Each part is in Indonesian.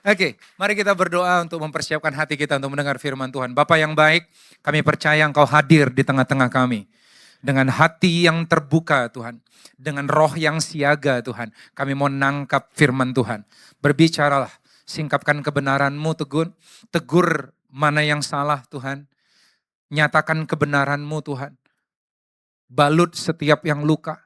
Oke, mari kita berdoa untuk mempersiapkan hati kita untuk mendengar firman Tuhan. Bapa yang baik, kami percaya Engkau hadir di tengah-tengah kami. Dengan hati yang terbuka Tuhan. Dengan roh yang siaga Tuhan. Kami mau nangkap firman Tuhan. Berbicaralah, singkapkan kebenaran-Mu Tegur. Tegur mana yang salah Tuhan. Nyatakan kebenaran-Mu Tuhan. Balut setiap yang luka.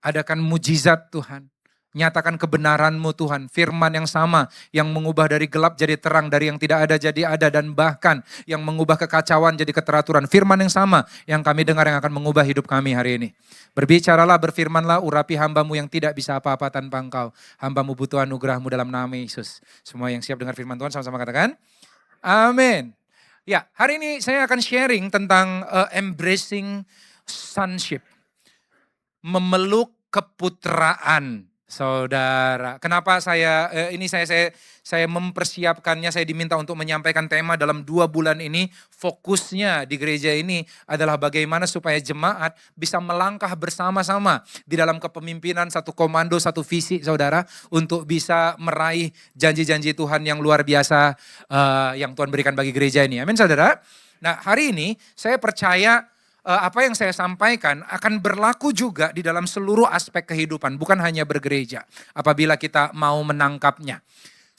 Adakan mujizat Tuhan. Nyatakan kebenaran-Mu Tuhan. Firman yang sama yang mengubah dari gelap jadi terang. Dari yang tidak ada jadi ada. Dan bahkan yang mengubah kekacauan jadi keteraturan. Firman yang sama yang kami dengar yang akan mengubah hidup kami hari ini. Berbicaralah, berfirmanlah, urapi hamba-Mu yang tidak bisa apa-apa tanpa Engkau. Hamba-Mu butuh anugerah-Mu dalam nama Yesus. Semua yang siap dengar firman Tuhan sama-sama katakan. Amin. Ya, hari ini saya akan sharing tentang embracing sonship. Memeluk keputraan, saudara. Kenapa saya mempersiapkannya, saya diminta untuk menyampaikan tema dalam 2 bulan ini. Fokusnya di gereja ini adalah bagaimana supaya jemaat bisa melangkah bersama-sama di dalam kepemimpinan satu komando, satu visi, saudara. Untuk bisa meraih janji-janji Tuhan yang luar biasa yang Tuhan berikan bagi gereja ini. Amin, saudara. Nah, hari ini saya percaya apa yang saya sampaikan akan berlaku juga di dalam seluruh aspek kehidupan, bukan hanya bergereja, apabila kita mau menangkapnya.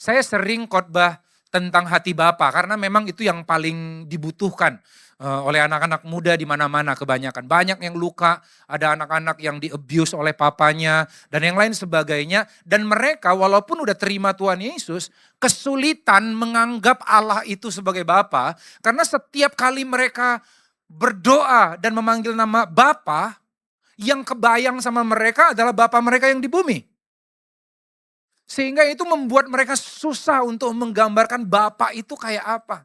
Saya sering khotbah tentang hati Bapa, karena memang itu yang paling dibutuhkan oleh anak-anak muda di mana-mana kebanyakan. Banyak yang luka, ada anak-anak yang di-abuse oleh papanya, dan yang lain sebagainya. Dan mereka walaupun udah terima Tuhan Yesus, kesulitan menganggap Allah itu sebagai Bapa, karena setiap kali mereka berdoa dan memanggil nama Bapa, yang kebayang sama mereka adalah Bapa mereka yang di bumi. Sehingga itu membuat mereka susah untuk menggambarkan Bapa itu kayak apa.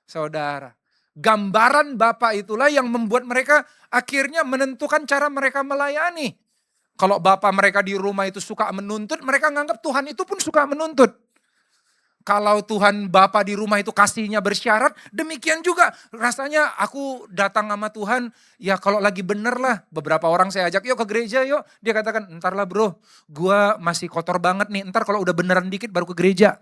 Saudara, gambaran Bapa itulah yang membuat mereka akhirnya menentukan cara mereka melayani. Kalau Bapa mereka di rumah itu suka menuntut, mereka nganggap Tuhan itu pun suka menuntut. Kalau Tuhan Bapa di rumah itu kasihnya bersyarat, demikian juga rasanya aku datang sama Tuhan, ya kalau lagi bener lah. Beberapa orang saya ajak, yuk ke gereja yuk. Dia katakan, entar lah bro, gua masih kotor banget nih, entar kalau udah beneran dikit baru ke gereja.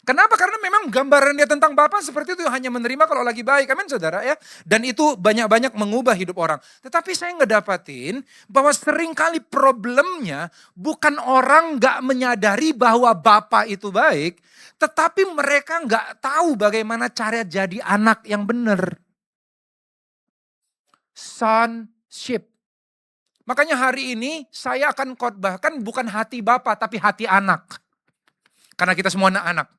Kenapa? Karena memang gambaran dia tentang Bapa seperti itu, hanya menerima kalau lagi baik. Amin, saudara ya. Dan itu banyak-banyak mengubah hidup orang. Tetapi saya ngedapatin bahwa seringkali problemnya bukan orang gak menyadari bahwa Bapa itu baik, tetapi mereka gak tahu bagaimana cara jadi anak yang benar. Sonship. Makanya hari ini saya akan khotbahkan bukan hati Bapa tapi hati anak. Karena kita semua anak-anak.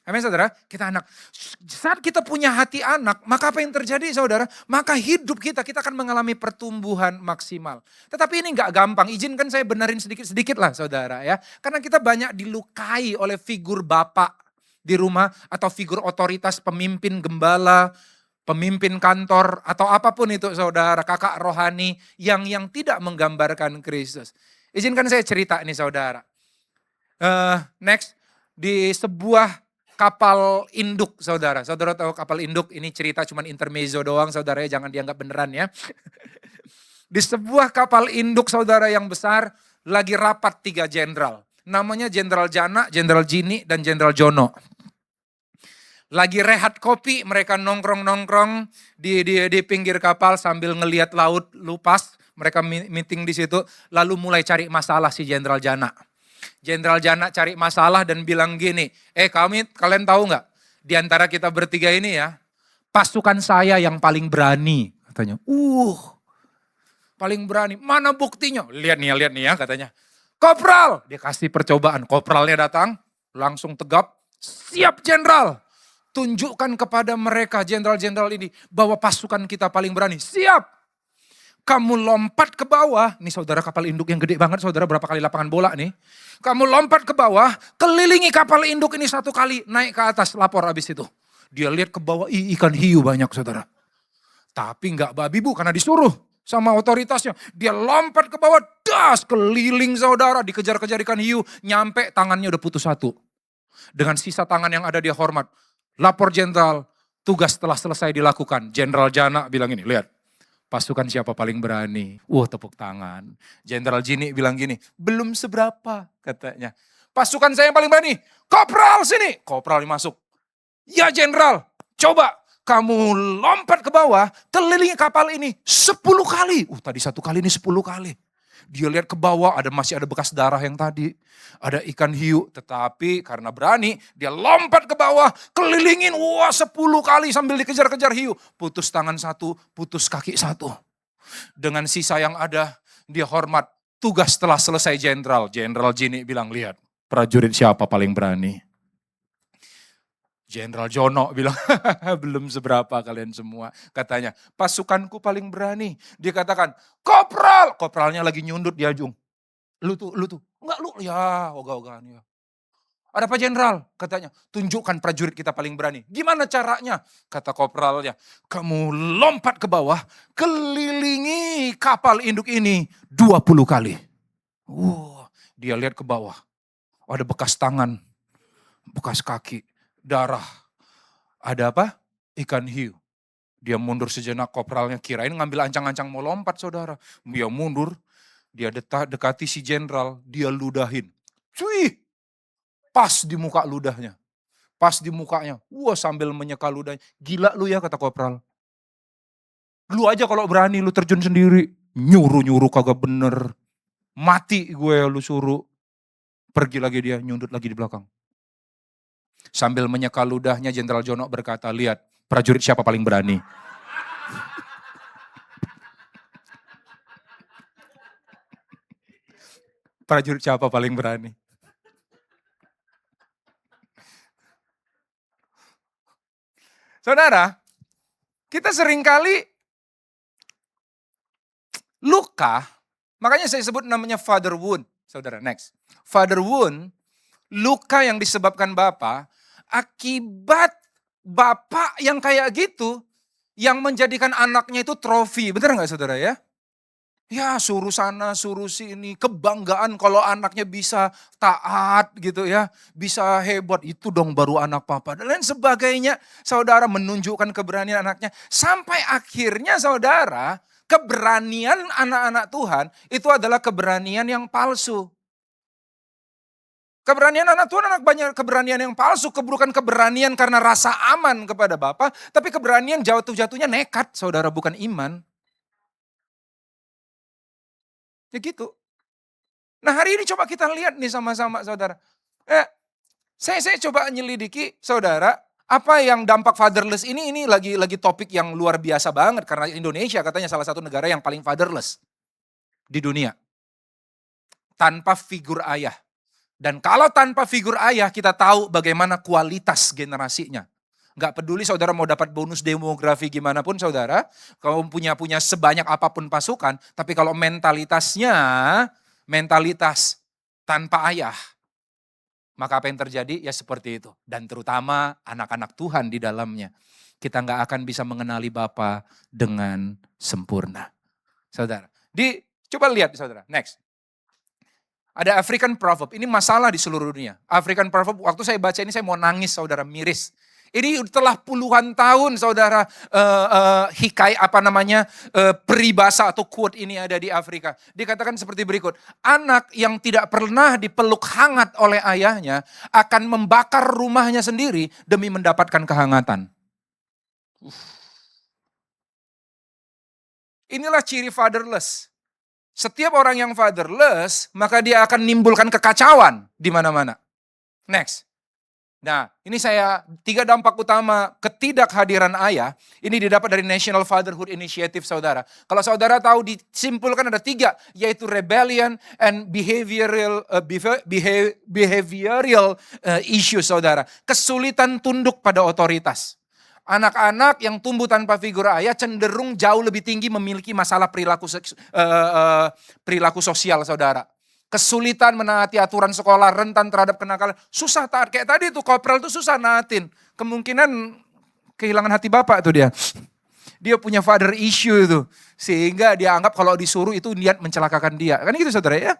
Amin, saudara, kita anak. Saat kita punya hati anak, maka apa yang terjadi, saudara? Maka hidup kita akan mengalami pertumbuhan maksimal. Tetapi ini gak gampang, izinkan saya benarin sedikit-sedikit lah, saudara ya. Karena kita banyak dilukai oleh figur bapak di rumah, atau figur otoritas pemimpin gembala, pemimpin kantor, atau apapun itu, saudara, kakak rohani, yang tidak menggambarkan Kristus. Izinkan saya cerita nih, saudara. Next, di sebuah kapal induk, saudara. Saudara tahu kapal induk, ini cerita cuman intermezzo doang, saudara ya, jangan dianggap beneran ya. Di sebuah kapal induk, saudara, yang besar, lagi rapat 3 jenderal. Namanya Jenderal Jana, Jenderal Jini, dan Jenderal Jono. Lagi rehat kopi, mereka nongkrong-nongkrong di pinggir kapal sambil ngelihat laut lupas. Mereka meeting di situ, lalu mulai cari masalah si Jenderal Jana. Jenderal Jana cari masalah dan bilang gini, kalian tahu nggak? Di antara kita bertiga ini ya, pasukan saya yang paling berani, katanya. Paling berani. Mana buktinya? Lihat nih ya, katanya. Kopral, dia kasih percobaan. Kopralnya datang, langsung tegap. Siap, Jenderal. Tunjukkan kepada mereka, jenderal-jenderal ini, bahwa pasukan kita paling berani. Siap. Kamu lompat ke bawah, nih saudara, kapal induk yang gede banget, saudara, berapa kali lapangan bola nih. Kamu lompat ke bawah, kelilingi kapal induk ini 1 kali, naik ke atas, lapor habis itu. Dia lihat ke bawah, ikan hiu banyak, saudara. Tapi enggak babi bu, karena disuruh sama otoritasnya. Dia lompat ke bawah, keliling, saudara, dikejar-kejar ikan hiu, nyampe tangannya udah putus 1. Dengan sisa tangan yang ada dia hormat. Lapor jenderal, tugas telah selesai dilakukan. Jenderal Jana bilang ini, lihat. Pasukan siapa paling berani? Tepuk tangan. Jenderal Jini bilang gini, belum seberapa katanya. pasukan saya yang paling berani. Kopral sini. Kopral masuk. Ya jenderal, coba kamu lompat ke bawah, kelilingi kapal ini 10 kali. Tadi 1 kali, ini 10 kali. Dia lihat ke bawah, masih ada bekas darah yang tadi. Ada ikan hiu, tetapi karena berani, dia lompat ke bawah, kelilingin, 10 kali sambil dikejar-kejar hiu. Putus tangan 1, putus kaki 1. Dengan sisa yang ada, dia hormat. Tugas telah selesai jenderal. Jenderal Jini bilang, lihat prajurit siapa paling berani. Jenderal Jono bilang, belum seberapa kalian semua. Katanya, pasukanku paling berani. Dia katakan, kopral. Kopralnya lagi nyundut di ajung. Lu tuh. Enggak lu, ya ogah-ogahan ya. Ada apa jenderal? Katanya, tunjukkan prajurit kita paling berani. Gimana caranya? Kata kopralnya, kamu lompat ke bawah, kelilingi kapal induk ini 20 kali. Dia lihat ke bawah. Ada bekas tangan, bekas kaki. Darah. Ada apa? Ikan hiu. Dia mundur sejenak, kopralnya kirain ngambil ancang-ancang mau lompat saudara. Dia mundur, dia dekati si jenderal, dia ludahin. Cuy, pas di muka ludahnya. Pas di mukanya. Sambil menyeka ludahnya. Gila lu ya kata kopral. Lu aja kalau berani lu terjun sendiri. Nyuruh-nyuruh kagak bener. Mati gue lu suruh. Pergi lagi dia, nyundut lagi di belakang. Sambil menyeka ludahnya, Jenderal Jono berkata, lihat prajurit siapa paling berani. Prajurit siapa paling berani. Saudara, kita seringkali luka, makanya saya sebut namanya father wound. Saudara, next. Father wound, luka yang disebabkan bapak, akibat bapak yang kayak gitu, yang menjadikan anaknya itu trofi. Benar gak saudara ya? Ya suruh sana, suruh sini, kebanggaan kalau anaknya bisa taat gitu ya. Bisa hebat, itu dong baru anak papa. Dan lain sebagainya, saudara menunjukkan keberanian anaknya. Sampai akhirnya saudara, keberanian anak-anak Tuhan itu adalah keberanian yang palsu. Keberanian anak Tuhan, banyak keberanian yang palsu, bukan keberanian karena rasa aman kepada Bapa, tapi keberanian jatuh-jatuhnya nekat, saudara, bukan iman. Ya gitu. Nah hari ini coba kita lihat nih sama-sama saudara. Saya coba nyelidiki saudara, apa yang dampak fatherless ini lagi topik yang luar biasa banget. Karena Indonesia katanya salah satu negara yang paling fatherless di dunia. Tanpa figur ayah. Dan kalau tanpa figur ayah kita tahu bagaimana kualitas generasinya. Gak peduli saudara mau dapat bonus demografi gimana pun saudara. Kalau punya sebanyak apapun pasukan. Tapi kalau mentalitas tanpa ayah. Maka apa yang terjadi? Ya seperti itu. Dan terutama anak-anak Tuhan di dalamnya. Kita gak akan bisa mengenali Bapa dengan sempurna. Saudara. Coba lihat saudara. Next. Ada African proverb. Ini masalah di seluruh dunia. African proverb, waktu saya baca ini saya mau nangis saudara, miris. Ini telah puluhan tahun saudara peribahasa atau quote ini ada di Afrika. Dikatakan seperti berikut. Anak yang tidak pernah dipeluk hangat oleh ayahnya akan membakar rumahnya sendiri demi mendapatkan kehangatan. Inilah ciri fatherless. Setiap orang yang fatherless, maka dia akan menimbulkan kekacauan di mana-mana. Next. Nah, ini 3 dampak utama ketidakhadiran ayah. Ini didapat dari National Fatherhood Initiative, saudara. Kalau saudara tahu disimpulkan ada 3, yaitu rebellion and behavioral issues, saudara. Kesulitan tunduk pada otoritas. Anak-anak yang tumbuh tanpa figur ayah cenderung jauh lebih tinggi memiliki masalah perilaku sosial, saudara. Kesulitan menaati aturan sekolah, rentan terhadap kenakalan. Susah taat. Kayak tadi tuh kopral tuh susah naatin. Kemungkinan kehilangan hati bapak tuh dia. Dia punya father issue itu. Sehingga dia anggap kalau disuruh itu niat mencelakakan dia. Kan gitu saudara ya?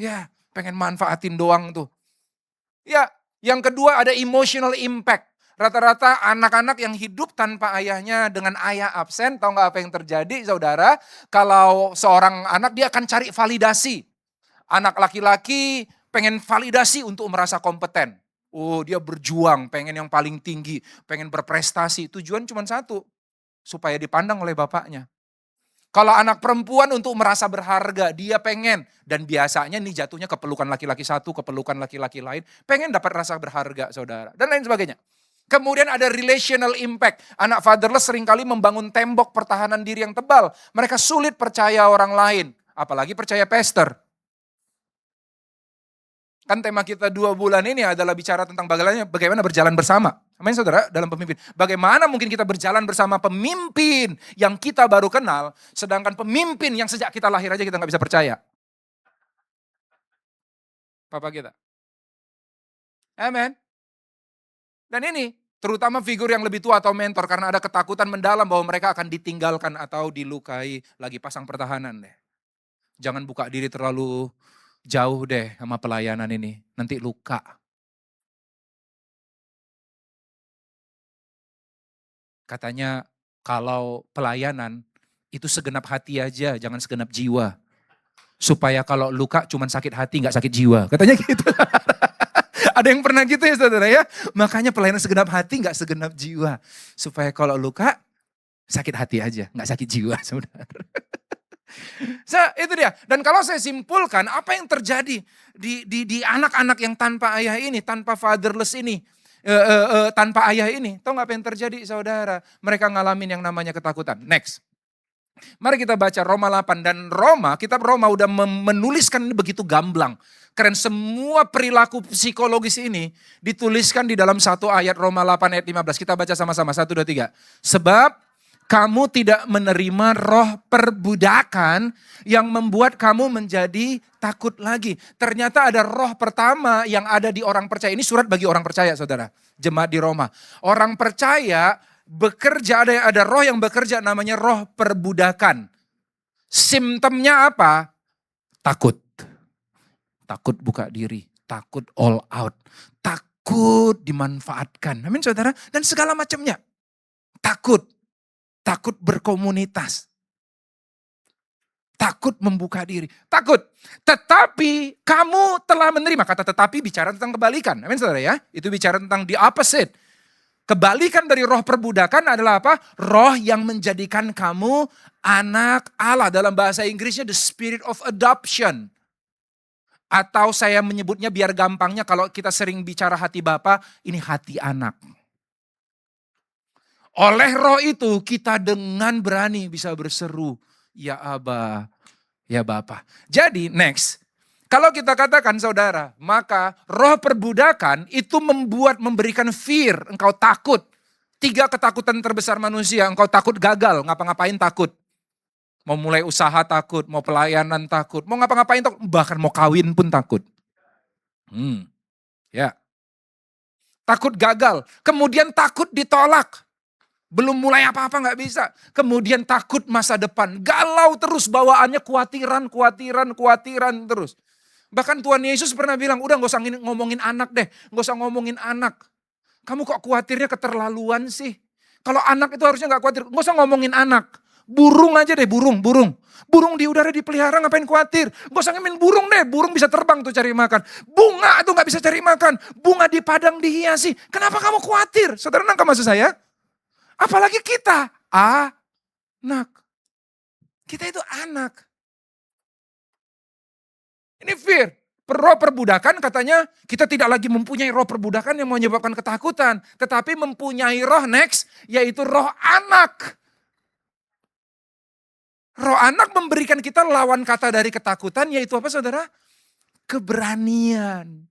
Ya, pengen manfaatin doang tuh. Ya, yang kedua ada emotional impact. Rata-rata anak-anak yang hidup tanpa ayahnya dengan ayah absen, tahu nggak apa yang terjadi saudara? Kalau seorang anak dia akan cari validasi. Anak laki-laki pengen validasi untuk merasa kompeten. Oh, dia berjuang, pengen yang paling tinggi, pengen berprestasi. Tujuan cuma satu, supaya dipandang oleh bapaknya. Kalau anak perempuan untuk merasa berharga, dia pengen. Dan biasanya nih jatuhnya ke pelukan laki-laki satu, ke pelukan laki-laki lain. Pengen dapat rasa berharga, saudara. Dan lain sebagainya. Kemudian ada relational impact. Anak fatherless seringkali membangun tembok pertahanan diri yang tebal. Mereka sulit percaya orang lain. Apalagi percaya pastor. Kan tema kita 2 bulan ini adalah bicara tentang bagaimana berjalan bersama. Amin saudara, dalam pemimpin. Bagaimana mungkin kita berjalan bersama pemimpin yang kita baru kenal, sedangkan pemimpin yang sejak kita lahir aja kita nggak bisa percaya. Papa kita. Amin. Dan ini terutama figur yang lebih tua atau mentor karena ada ketakutan mendalam bahwa mereka akan ditinggalkan atau dilukai. Lagi pasang pertahanan deh. Jangan buka diri terlalu jauh deh sama pelayanan ini. Nanti luka. Katanya kalau pelayanan itu segenap hati aja, jangan segenap jiwa. Supaya kalau luka cuman sakit hati gak sakit jiwa. Katanya gitu. Ada yang pernah gitu ya saudara ya. Makanya pelayanan segenap hati gak segenap jiwa. Supaya kalau luka sakit hati aja, gak sakit jiwa saudara. Itu dia. Dan kalau saya simpulkan apa yang terjadi di anak-anak yang tanpa ayah ini, tanpa fatherless ini, tanpa ayah ini. Tahu gak apa yang terjadi saudara? Mereka ngalamin yang namanya ketakutan. Next. Mari kita baca Roma 8 dan kitab Roma udah menuliskan ini begitu gamblang. Keren, semua perilaku psikologis ini dituliskan di dalam satu ayat Roma 8 ayat 15. Kita baca sama-sama, 1, 2, 3. Sebab kamu tidak menerima roh perbudakan yang membuat kamu menjadi takut lagi. Ternyata ada roh pertama yang ada di orang percaya. Ini surat bagi orang percaya saudara, jemaat di Roma. Orang percaya bekerja, ada roh yang bekerja namanya roh perbudakan. Simptomnya apa? Takut. Takut buka diri, takut all out, takut dimanfaatkan. Amin saudara. Dan segala macamnya. Takut berkomunitas. Takut membuka diri, takut. Tetapi kamu telah menerima. Kata tetapi bicara tentang kebalikan. Amin saudara ya. Itu bicara tentang the opposite. Kebalikan dari roh perbudakan adalah apa? Roh yang menjadikan kamu anak Allah. Dalam bahasa Inggrisnya the spirit of adoption. Atau saya menyebutnya biar gampangnya kalau kita sering bicara hati Bapa, ini hati anak. Oleh roh itu kita dengan berani bisa berseru, ya Aba, ya Bapa. Jadi next, kalau kita katakan saudara, maka roh perbudakan itu memberikan fear, engkau takut. 3 ketakutan terbesar manusia, engkau takut gagal, ngapa-ngapain takut. Mau mulai usaha takut, mau pelayanan takut, mau ngapa-ngapain takut, bahkan mau kawin pun takut. Ya. Takut gagal, kemudian takut ditolak. Belum mulai apa-apa gak bisa. Kemudian takut masa depan, galau terus bawaannya, kuatiran terus. Bahkan Tuhan Yesus pernah bilang, udah gak usah ngomongin anak deh, gak usah ngomongin anak. Kamu kok khawatirnya keterlaluan sih? Kalau anak itu harusnya gak khawatir, gak usah ngomongin anak. Burung aja deh, burung. Burung di udara dipelihara ngapain khawatir. Gak usah ngemin burung deh, burung bisa terbang tuh cari makan. Bunga tuh gak bisa cari makan. Bunga di padang dihiasi. Kenapa kamu khawatir? Saudara nangkap maksud saya? Apalagi kita, anak. Kita itu anak. Ini fear. Roh perbudakan katanya kita tidak lagi mempunyai roh perbudakan yang menyebabkan ketakutan. Tetapi mempunyai roh next, yaitu roh anak. Roh anak memberikan kita lawan kata dari ketakutan, yaitu apa saudara? Keberanian.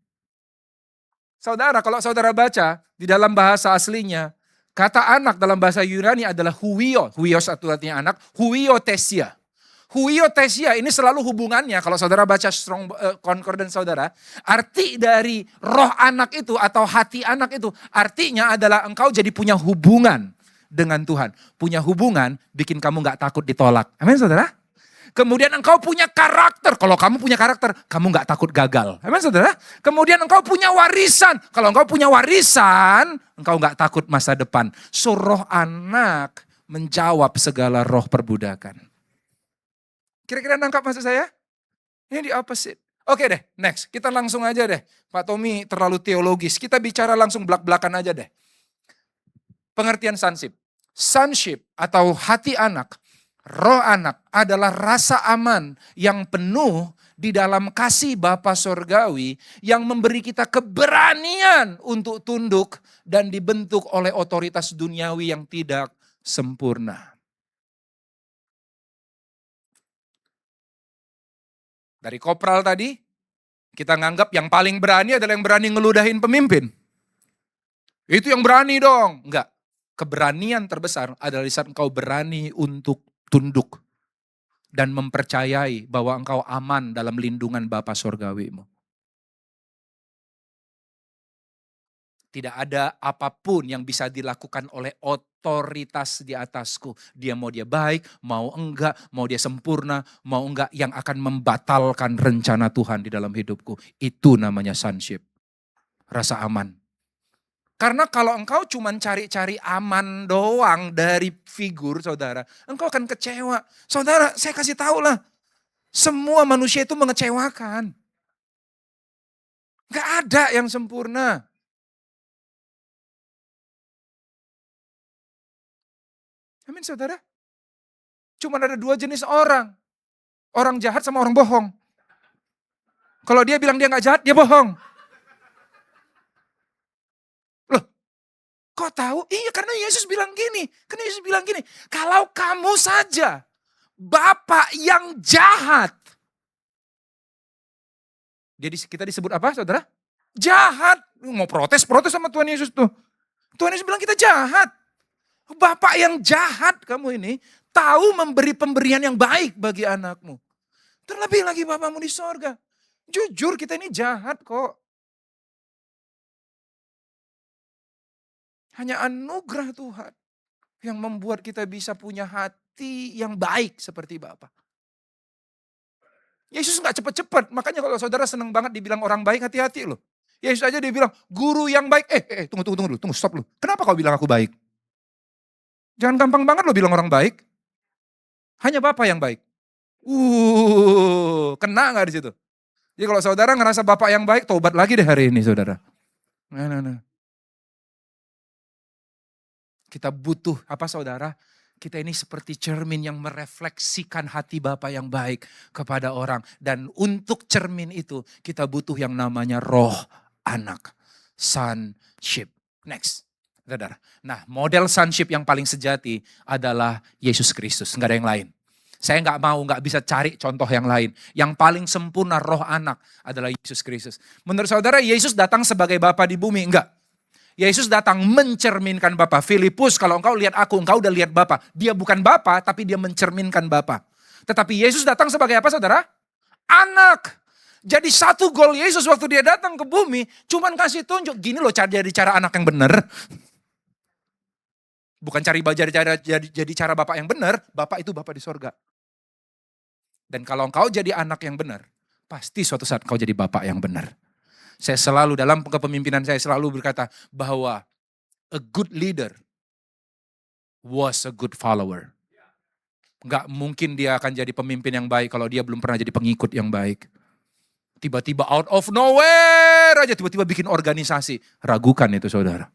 Saudara, kalau saudara baca di dalam bahasa aslinya, kata anak dalam bahasa Yunani adalah huio. Huio satu artinya anak, huiotesia. Huiotesia ini selalu hubungannya, kalau saudara baca Strong Concordance saudara, arti dari roh anak itu atau hati anak itu, artinya adalah engkau jadi punya hubungan dengan Tuhan. Punya hubungan bikin kamu gak takut ditolak. Amin saudara? Kemudian engkau punya karakter. Kalau kamu punya karakter, kamu gak takut gagal. Amin saudara? Kemudian engkau punya warisan. Kalau engkau punya warisan, engkau gak takut masa depan. So roh anak menjawab segala roh perbudakan. Kira-kira nangkap maksud saya? Ini the opposite. Oke deh, next. Kita langsung aja deh. Pak Tommy terlalu teologis. Kita bicara langsung belak-belakan aja deh. Pengertian sonship. Sonship atau hati anak, roh anak adalah rasa aman yang penuh di dalam kasih Bapa Sorgawi yang memberi kita keberanian untuk tunduk dan dibentuk oleh otoritas duniawi yang tidak sempurna. Dari kopral tadi, kita nganggap yang paling berani adalah yang berani ngeludahin pemimpin. Itu yang berani dong. Enggak. Keberanian terbesar adalah di saat engkau berani untuk tunduk dan mempercayai bahwa engkau aman dalam lindungan Bapa Sorgawimu. Tidak ada apapun yang bisa dilakukan oleh otoritas di atasku. Dia baik, mau enggak, mau dia sempurna, mau enggak, yang akan membatalkan rencana Tuhan di dalam hidupku. Itu namanya sonship. Rasa aman. Karena kalau engkau cuma cari-cari aman doang dari figur saudara, engkau akan kecewa. Saudara, saya kasih tahu lah, semua manusia itu mengecewakan. Gak ada yang sempurna. Amin saudara. Cuma ada dua jenis orang. Orang jahat sama orang bohong. Kalau dia bilang dia gak jahat, dia bohong. Loh, kok tahu? Iya, karena Yesus bilang gini. Kalau kamu saja Bapak yang jahat. Jadi kita disebut apa saudara? Jahat. Mau protes sama Tuhan Yesus tuh. Tuhan Yesus bilang kita jahat. Bapak yang jahat kamu ini tahu memberi pemberian yang baik bagi anakmu. Terlebih lagi Bapakmu di sorga. Jujur kita ini jahat kok. Hanya anugerah Tuhan yang membuat kita bisa punya hati yang baik seperti Bapa. Yesus gak cepet-cepet, makanya kalau saudara seneng banget dibilang orang baik, hati-hati loh. Yesus aja dia bilang, guru yang baik. Tunggu, stop lu. Kenapa kau bilang aku baik? Jangan gampang banget lo bilang orang baik. Hanya Bapa yang baik. Kena gak di situ? Jadi kalau saudara ngerasa Bapak yang baik, tobat lagi deh hari ini saudara. Nah. Kita butuh apa saudara? Kita ini seperti cermin yang merefleksikan hati Bapa yang baik kepada orang. Dan untuk cermin itu kita butuh yang namanya roh anak. Sonship. Next. Saudara. Nah, model sonship yang paling sejati adalah Yesus Kristus. Enggak ada yang lain. Saya nggak bisa cari contoh yang lain. Yang paling sempurna roh anak adalah Yesus Kristus. Menurut saudara, Yesus datang sebagai Bapa di bumi? Enggak. Yesus datang mencerminkan Bapa. Filipus, kalau engkau lihat aku, engkau udah lihat Bapa. Dia bukan Bapa, tapi dia mencerminkan Bapa. Tetapi Yesus datang sebagai apa saudara? Anak. Jadi satu goal Yesus waktu dia datang ke bumi, cuman kasih tunjuk, gini loh jadi cara anak yang benar. Bukan jadi cara Bapak yang benar, Bapak itu Bapak di sorga. Dan kalau engkau jadi anak yang benar, pasti suatu saat kau jadi Bapak yang benar. Saya selalu dalam kepemimpinan saya selalu berkata bahwa a good leader was a good follower. Gak mungkin dia akan jadi pemimpin yang baik kalau dia belum pernah jadi pengikut yang baik. Tiba-tiba out of nowhere aja tiba-tiba bikin organisasi. Ragukan itu saudara.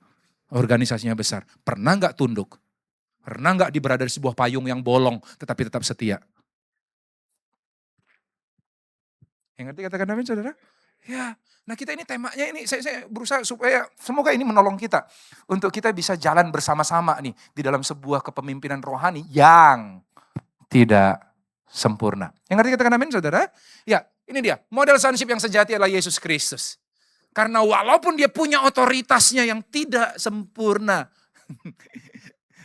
Organisasinya besar. Pernah gak tunduk? Pernah gak berada di sebuah payung yang bolong tetapi tetap setia? Yang ngerti katakan amin saudara? Ya, nah kita ini temanya ini saya berusaha supaya semoga ini menolong kita untuk kita bisa jalan bersama-sama nih di dalam sebuah kepemimpinan rohani yang tidak sempurna. Yang ngerti katakan amin saudara? Ya, ini dia model sonship yang sejati adalah Yesus Kristus. Karena walaupun dia punya otoritasnya yang tidak sempurna.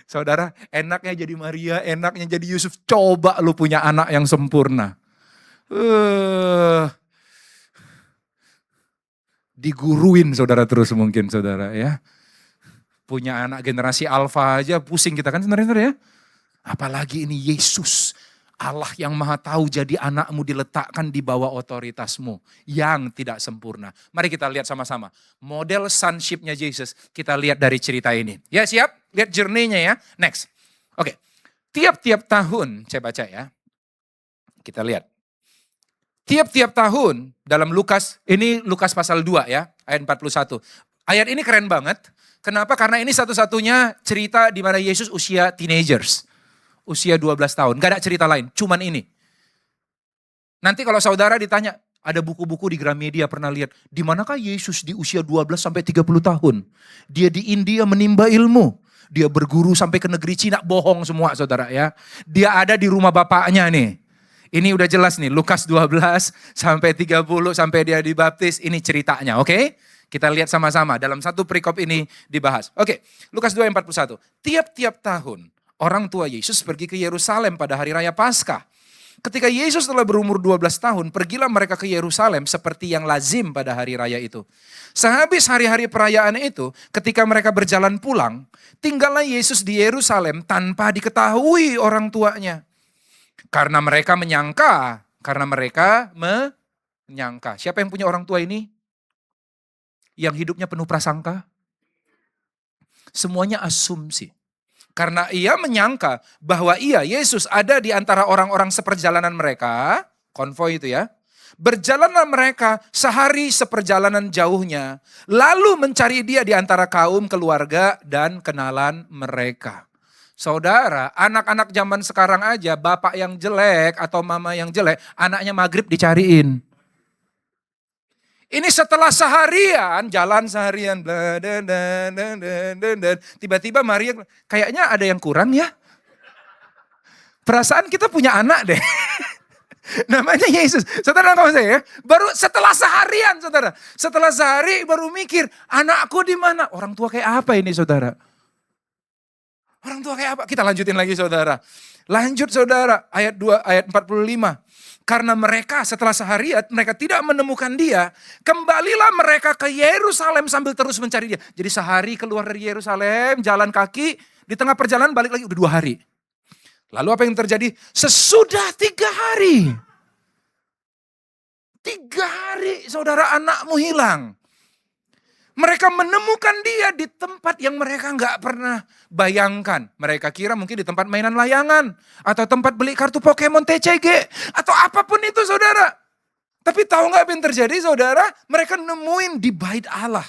Saudara, enaknya jadi Maria, enaknya jadi Yusuf. Coba lu punya anak yang sempurna. Diguruin saudara terus mungkin saudara ya. Punya anak generasi alfa aja pusing kita kan sebenarnya ya. Apalagi ini Yesus. Allah yang maha tahu jadi anakmu diletakkan di bawah otoritasmu yang tidak sempurna. Mari kita lihat sama-sama. Model sonship-nya Yesus kita lihat dari cerita ini. Ya siap? Lihat journey-nya ya. Next. Oke. Tiap-tiap tahun saya baca ya. Kita lihat. Tiap-tiap tahun dalam Lukas, ini Lukas pasal 2 ya, ayat 41. Ayat ini keren banget. Kenapa? Karena ini satu-satunya cerita di mana Yesus usia teenagers. Usia 12 tahun, gak ada cerita lain, cuman ini. Nanti kalau saudara ditanya, ada buku-buku di Gramedia pernah lihat, di manakah Yesus di usia 12 sampai 30 tahun? Dia di India menimba ilmu. Dia berguru sampai ke negeri Cina, bohong semua saudara ya. Dia ada di rumah bapaknya nih. Ini udah jelas nih, Lukas 12 sampai 30 sampai dia dibaptis, ini ceritanya, oke? Kita lihat sama-sama, dalam satu perikop ini dibahas. Oke, Lukas 2 ayat 41. Tiap-tiap tahun, orang tua Yesus pergi ke Yerusalem pada hari raya Paskah. Ketika Yesus telah berumur 12 tahun, pergilah mereka ke Yerusalem seperti yang lazim pada hari raya itu. Sehabis hari-hari perayaan itu, ketika mereka berjalan pulang, tinggallah Yesus di Yerusalem tanpa diketahui orang tuanya. Karena mereka menyangka. Siapa yang punya orang tua ini? Yang hidupnya penuh prasangka? Semuanya asumsi. Karena ia menyangka bahwa Yesus ada di antara orang-orang seperjalanan mereka, konvoi itu ya. Berjalanlah mereka sehari seperjalanan jauhnya, lalu mencari dia di antara kaum keluarga dan kenalan mereka. Saudara, anak-anak zaman sekarang aja, bapak yang jelek atau mama yang jelek, anaknya maghrib dicariin. Ini setelah seharian, jalan seharian, tiba-tiba Maria, kayaknya ada yang kurang ya. Perasaan kita punya anak deh. Namanya Yesus. Saudara nggak saya ya? Baru setelah seharian saudara. Setelah sehari baru mikir, anakku di mana? Orang tua kayak apa ini saudara? Orang tua kayak apa? Kita lanjutin lagi saudara. Lanjut saudara, ayat 2, ayat 45. Karena mereka setelah seharian, mereka tidak menemukan dia. Kembalilah mereka ke Yerusalem sambil terus mencari dia. Jadi sehari keluar dari Yerusalem, jalan kaki. Di tengah perjalanan balik lagi, udah 2 hari. Lalu apa yang terjadi? Sesudah 3 hari. 3 hari saudara anakmu hilang. Mereka menemukan dia di tempat yang mereka nggak pernah bayangkan. Mereka kira mungkin di tempat mainan layangan. Atau tempat beli kartu Pokemon TCG. Atau apapun itu saudara. Tapi tahu nggak apa yang terjadi saudara? Mereka nemuin di bait Allah.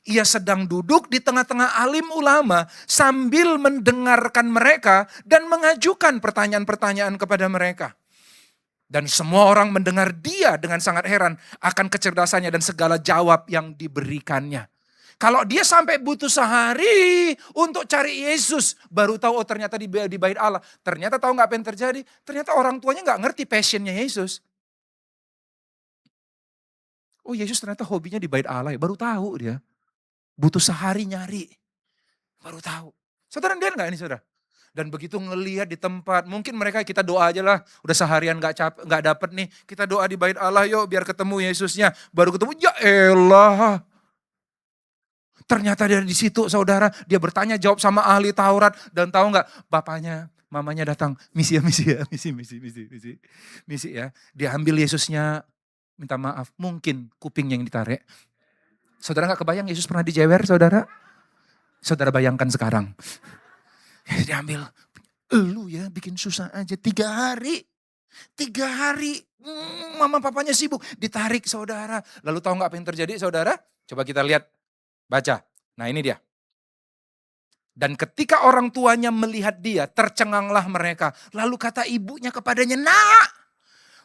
Ia sedang duduk di tengah-tengah alim ulama sambil mendengarkan mereka dan mengajukan pertanyaan-pertanyaan kepada mereka. Dan semua orang mendengar dia dengan sangat heran akan kecerdasannya dan segala jawab yang diberikannya. Kalau dia sampai butuh sehari untuk cari Yesus, baru tahu oh ternyata di bait Allah. Ternyata tahu nggak apa yang terjadi? Ternyata orang tuanya nggak ngerti passionnya Yesus. Oh Yesus ternyata hobinya di bait Allah ya, baru tahu dia. Butuh sehari nyari, baru tahu. Saudara lihat nggak ini saudara? Dan begitu ngelihat di tempat, mungkin mereka kita doa aja lah, udah seharian nggak dapet nih, kita doa di bait Allah yuk biar ketemu Yesusnya. Baru ketemu, ya elah. Ternyata dia di situ saudara, dia bertanya jawab sama ahli Taurat. Dan tahu nggak, bapaknya, mamanya datang, misi ya. Dia ambil Yesusnya, minta maaf, mungkin kupingnya yang ditarik. Saudara nggak kebayang Yesus pernah dijewer saudara? Saudara bayangkan sekarang. Diambil, lu ya bikin susah aja 3 hari. 3 hari, mama papanya sibuk, ditarik saudara. Lalu tahu nggak apa yang terjadi saudara? Coba kita lihat, baca. Nah ini dia. Dan ketika orang tuanya melihat dia, tercenganglah mereka. Lalu kata ibunya kepadanya, nak,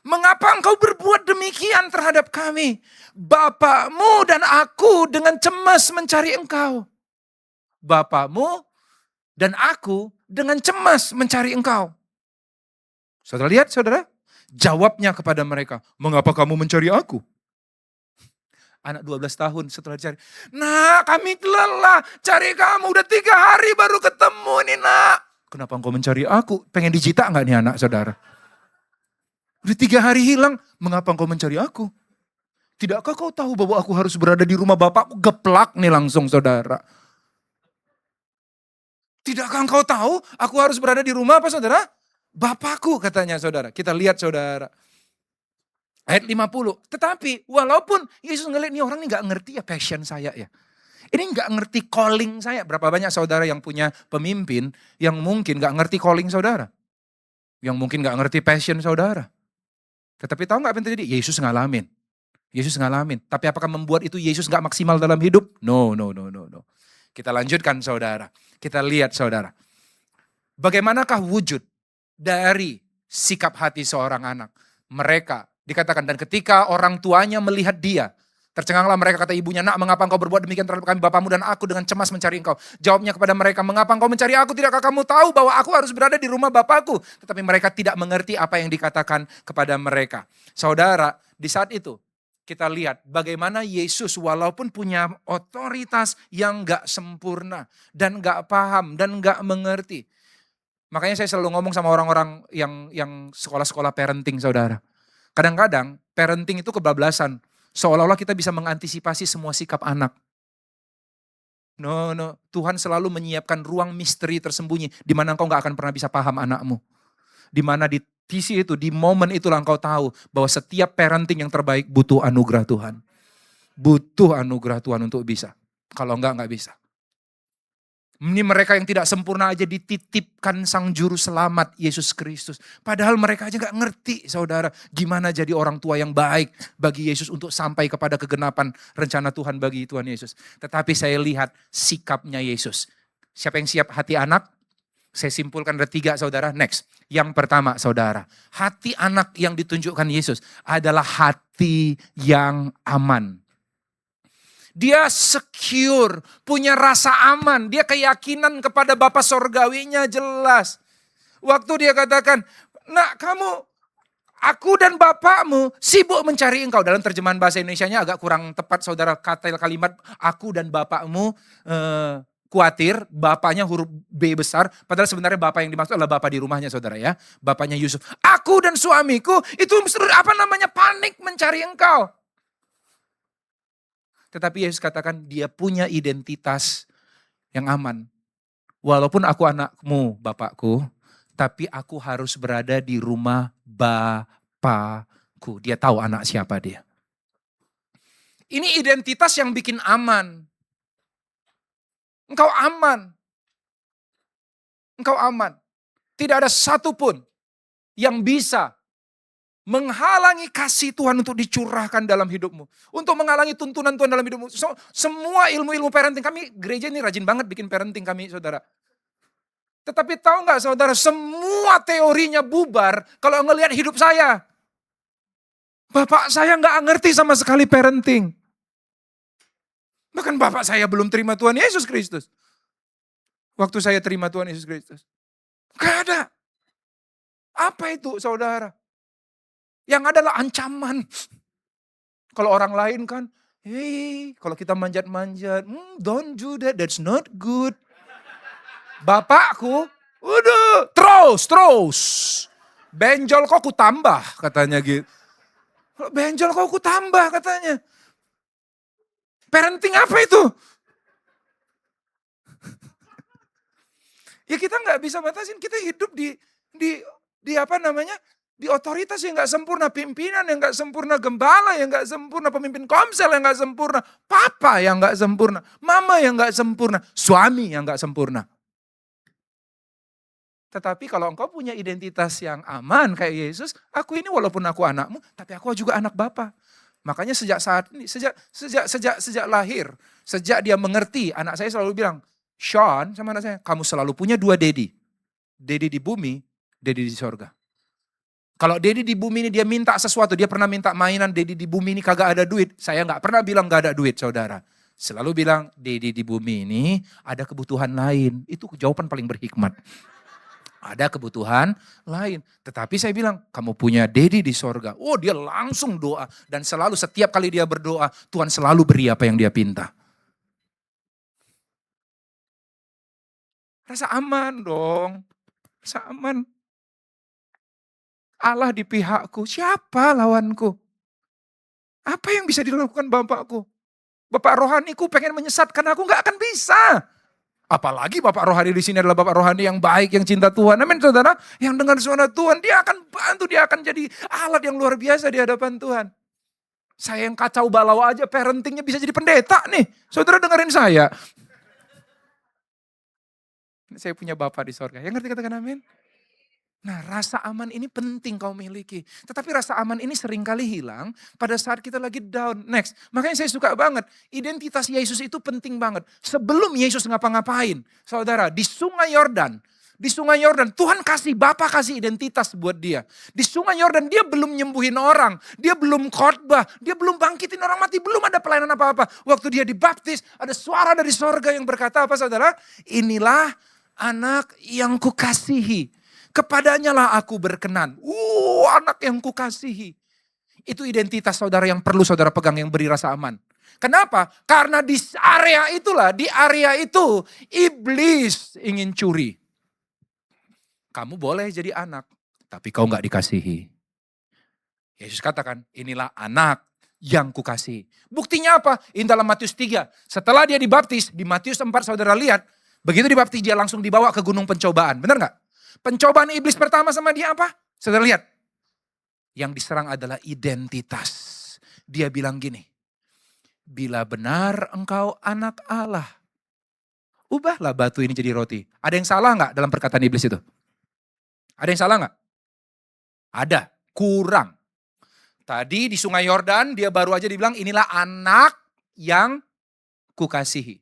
mengapa engkau berbuat demikian terhadap kami? Bapakmu dan aku dengan cemas mencari engkau. Bapakmu dan aku dengan cemas mencari engkau. Saudara lihat saudara? Jawabnya kepada mereka, mengapa kamu mencari aku? Anak 12 tahun setelah dicari. Nah kami lelah cari kamu, udah 3 hari baru ketemu nih nak. Kenapa engkau mencari aku? Pengen dijita gak nih anak saudara? Udah 3 hari hilang, mengapa engkau mencari aku? Tidakkah kau tahu bahwa aku harus berada di rumah bapakku? Geplak nih langsung saudara. Tidakkah engkau tahu aku harus berada di rumah apa saudara? Bapakku katanya saudara. Kita lihat saudara. Ayat 50. Tetapi walaupun Yesus ngeliat nih orang ini gak ngerti ya passion saya ya. Ini gak ngerti calling saya. Berapa banyak saudara yang punya pemimpin yang mungkin gak ngerti calling saudara. Yang mungkin gak ngerti passion saudara. Tetapi tahu nggak apa yang terjadi? Yesus ngalamin. Yesus ngalamin. Tapi apakah membuat itu Yesus nggak maksimal dalam hidup? No, no, no, no, no. Kita lanjutkan saudara. Kita lihat saudara. Bagaimanakah wujud dari sikap hati seorang anak? Mereka dikatakan, dan ketika orang tuanya melihat dia, tercenganglah mereka, kata ibunya, nak mengapa engkau berbuat demikian terhadap kami bapamu dan aku dengan cemas mencari engkau. Jawabnya kepada mereka, mengapa engkau mencari aku? Tidakkah kamu tahu bahwa aku harus berada di rumah bapakku? Tetapi mereka tidak mengerti apa yang dikatakan kepada mereka. Saudara, di saat itu kita lihat bagaimana Yesus walaupun punya otoritas yang gak sempurna dan gak paham dan gak mengerti. Makanya saya selalu ngomong sama orang-orang yang sekolah-sekolah parenting saudara. Kadang-kadang parenting itu kebablasan. Seolah-olah kita bisa mengantisipasi semua sikap anak. No, no. Tuhan selalu menyiapkan ruang misteri tersembunyi di mana engkau gak akan pernah bisa paham anakmu. Di mana di sisi itu, di momen itulah engkau tahu bahwa setiap parenting yang terbaik butuh anugerah Tuhan. Butuh anugerah Tuhan untuk bisa. Kalau enggak bisa. Ini mereka yang tidak sempurna aja dititipkan sang juru selamat Yesus Kristus. Padahal mereka aja gak ngerti saudara gimana jadi orang tua yang baik bagi Yesus untuk sampai kepada kegenapan rencana Tuhan bagi Tuhan Yesus. Tetapi saya lihat sikapnya Yesus. Siapa yang siap hati anak? Saya simpulkan ada 3 saudara. Next. Yang pertama saudara. Hati anak yang ditunjukkan Yesus adalah hati yang aman. Dia secure, punya rasa aman. Dia keyakinan kepada Bapa Sorgawinya jelas. Waktu dia katakan, nak kamu, aku dan bapakmu sibuk mencari engkau. Dalam terjemahan bahasa Indonesianya agak kurang tepat saudara kata kalimat aku dan bapakmu khawatir. Bapaknya huruf B besar. Padahal sebenarnya bapak yang dimaksud adalah bapak di rumahnya saudara ya. Bapaknya Yusuf. Aku dan suamiku itu panik mencari engkau. Tetapi Yesus katakan dia punya identitas yang aman. Walaupun aku anakmu, Bapakku, tapi aku harus berada di rumah Bapakku. Dia tahu anak siapa dia. Ini identitas yang bikin aman. Engkau aman. Engkau aman. Tidak ada satupun yang bisa menghalangi kasih Tuhan untuk dicurahkan dalam hidupmu. Untuk menghalangi tuntunan Tuhan dalam hidupmu. Semua ilmu-ilmu parenting, kami gereja ini rajin banget bikin parenting kami saudara. Tetapi tahu gak saudara, semua teorinya bubar kalau ngelihat hidup saya. Bapak saya gak ngerti sama sekali parenting. Bahkan bapak saya belum terima Tuhan Yesus Kristus. Waktu saya terima Tuhan Yesus Kristus. Gak ada. Apa itu saudara? Yang adalah ancaman. Kalau orang lain kan, hey, kalau kita manjat-manjat, don't do that, that's not good. Bapakku, udah, terus. Benjol kok ku tambah, katanya gitu. Benjol kok ku tambah, katanya. Parenting apa itu? Ya kita nggak bisa batasin, kita hidup di apa namanya? Di otoritas yang gak sempurna, pimpinan yang gak sempurna, gembala yang gak sempurna, pemimpin komsel yang gak sempurna, papa yang gak sempurna, mama yang gak sempurna, suami yang gak sempurna. Tetapi kalau engkau punya identitas yang aman kayak Yesus, aku ini walaupun aku anakmu, tapi aku juga anak Bapa. Makanya sejak saat ini, sejak lahir, sejak dia mengerti, anak saya selalu bilang, Sean sama anak saya, kamu selalu punya 2 daddy. Daddy di bumi, daddy di sorga. Kalau Dedi di bumi ini dia minta sesuatu, dia pernah minta mainan, Dedi di bumi ini kagak ada duit. Saya gak pernah bilang gak ada duit saudara. Selalu bilang, Dedi di bumi ini ada kebutuhan lain. Itu jawaban paling berhikmat. Ada kebutuhan lain. Tetapi saya bilang, kamu punya Dedi di sorga. Oh dia langsung doa. Dan selalu setiap kali dia berdoa, Tuhan selalu beri apa yang dia pinta. Rasa aman dong. Rasa aman. Allah di pihakku, siapa lawanku? Apa yang bisa dilakukan Bapakku? Bapak rohaniku pengen menyesatkan aku, gak akan bisa. Apalagi Bapak rohani di sini adalah Bapak rohani yang baik, yang cinta Tuhan. Amin saudara, yang dengar suara Tuhan, dia akan bantu, dia akan jadi alat yang luar biasa di hadapan Tuhan. Saya yang kacau balau aja, parentingnya bisa jadi pendeta nih. Saudara dengerin saya. Saya punya Bapak di sorga, yang ngerti katakan amin? Nah, rasa aman ini penting kau miliki. Tetapi rasa aman ini seringkali hilang pada saat kita lagi down. Next, makanya saya suka banget. Identitas Yesus itu penting banget. Sebelum Yesus ngapa-ngapain, saudara, di Sungai Yordan. Di Sungai Yordan, Tuhan kasih, Bapa kasih identitas buat dia. Di Sungai Yordan, dia belum nyembuhin orang. Dia belum khotbah. Dia belum bangkitin orang mati. Belum ada pelayanan apa-apa. Waktu dia dibaptis, ada suara dari sorga yang berkata apa, saudara? Inilah anak yang kukasihi. Kepadanya lah aku berkenan. Anak yang kukasihi. Itu identitas saudara yang perlu saudara pegang, yang beri rasa aman. Kenapa? Karena di area itu iblis ingin curi. Kamu boleh jadi anak, tapi kau gak dikasihi. Yesus katakan, inilah anak yang kukasihi. Buktinya apa? Ini dalam Matius 3. Setelah dia dibaptis, di Matius 4 saudara lihat, begitu dibaptis dia langsung dibawa ke gunung pencobaan. Benar gak? Pencobaan iblis pertama sama dia apa? Saudara lihat. Yang diserang adalah identitas. Dia bilang gini, bila benar engkau anak Allah, ubahlah batu ini jadi roti. Ada yang salah gak dalam perkataan iblis itu? Ada yang salah gak? Ada, kurang. Tadi di Sungai Yordan dia baru aja dibilang inilah anak yang kukasihi.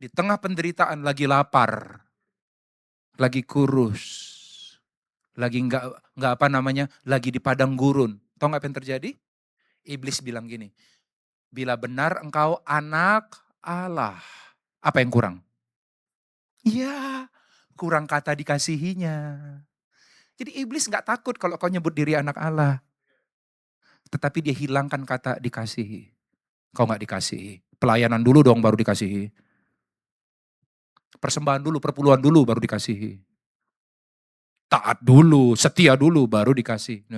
Di tengah penderitaan lagi lapar. Lagi kurus, lagi lagi di padang gurun. Tahu nggak apa yang terjadi? Iblis bilang gini, bila benar engkau anak Allah, apa yang kurang? Ya, kurang kata dikasihinya. Jadi iblis nggak takut kalau kau nyebut diri anak Allah, tetapi dia hilangkan kata dikasihi. Kau nggak dikasihi, pelayanan dulu dong baru dikasihi. Persembahan dulu, perpuluhan dulu baru dikasihi. Taat dulu, setia dulu baru dikasih.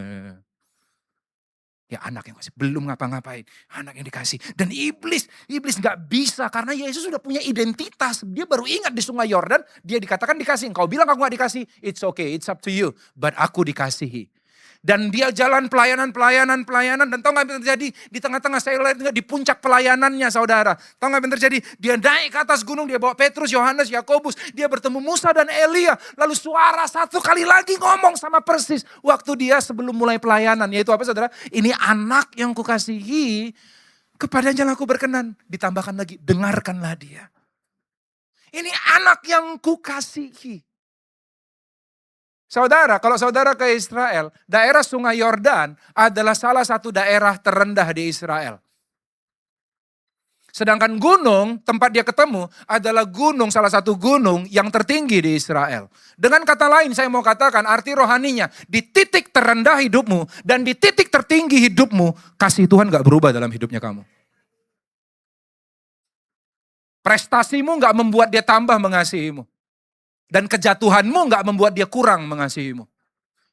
Ya anak yang kasih, belum ngapa-ngapain. Anak yang dikasih. Dan iblis gak bisa karena Yesus sudah punya identitas. Dia baru ingat di Sungai Yordan, dia dikatakan dikasih. Kau bilang aku gak dikasih, it's okay, it's up to you. But aku dikasihi. Dan dia jalan pelayanan. Dan tahu gak apa yang terjadi? Di tengah-tengah saya lihat di puncak pelayanannya saudara. Tahu gak apa yang terjadi? Dia naik ke atas gunung, dia bawa Petrus, Yohanes, Yakobus. Dia bertemu Musa dan Elia. Lalu suara satu kali lagi ngomong sama persis. Waktu dia sebelum mulai pelayanan. Yaitu apa saudara? Ini anak yang kukasihi. Kepadanya aku berkenan. Ditambahkan lagi, dengarkanlah dia. Ini anak yang kukasihi. Saudara, kalau saudara ke Israel, daerah Sungai Yordan adalah salah satu daerah terendah di Israel. Sedangkan gunung, tempat dia ketemu adalah salah satu gunung yang tertinggi di Israel. Dengan kata lain saya mau katakan arti rohaninya, di titik terendah hidupmu dan di titik tertinggi hidupmu, kasih Tuhan gak berubah dalam hidupnya kamu. Prestasimu gak membuat dia tambah mengasihimu. Dan kejatuhanmu gak membuat dia kurang mengasihimu.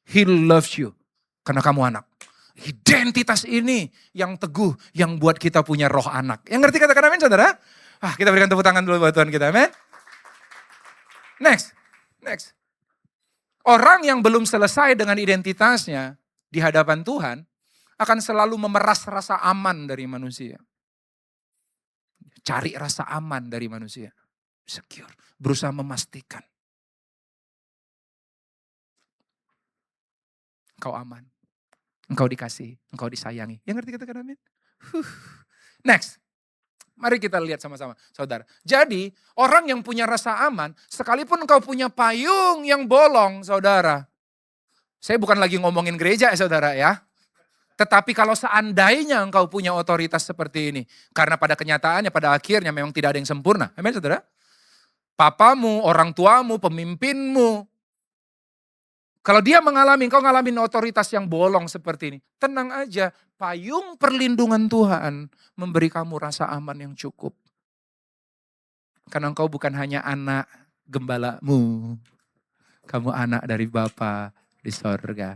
He loves you. Karena kamu anak. Identitas ini yang teguh. Yang buat kita punya roh anak. Yang ngerti katakan amin saudara? Kita berikan tepuk tangan dulu buat Tuhan kita. Amin. Next. Orang yang belum selesai dengan identitasnya di hadapan Tuhan akan selalu memeras rasa aman dari manusia. Cari rasa aman dari manusia. Secure. Berusaha memastikan. Engkau aman. Engkau dikasihi. Engkau disayangi. Yang ngerti katakan amin? Next. Mari kita lihat sama-sama. Saudara. Jadi orang yang punya rasa aman. Sekalipun engkau punya payung yang bolong. Saudara. Saya bukan lagi ngomongin gereja ya saudara ya. Tetapi kalau seandainya engkau punya otoritas seperti ini. Karena pada kenyataannya pada akhirnya memang tidak ada yang sempurna. Amin saudara. Papamu, orang tuamu, pemimpinmu. Kalau dia engkau ngalamin otoritas yang bolong seperti ini. Tenang aja, payung perlindungan Tuhan memberi kamu rasa aman yang cukup. Karena engkau bukan hanya anak gembalamu. Kamu anak dari Bapa di sorga.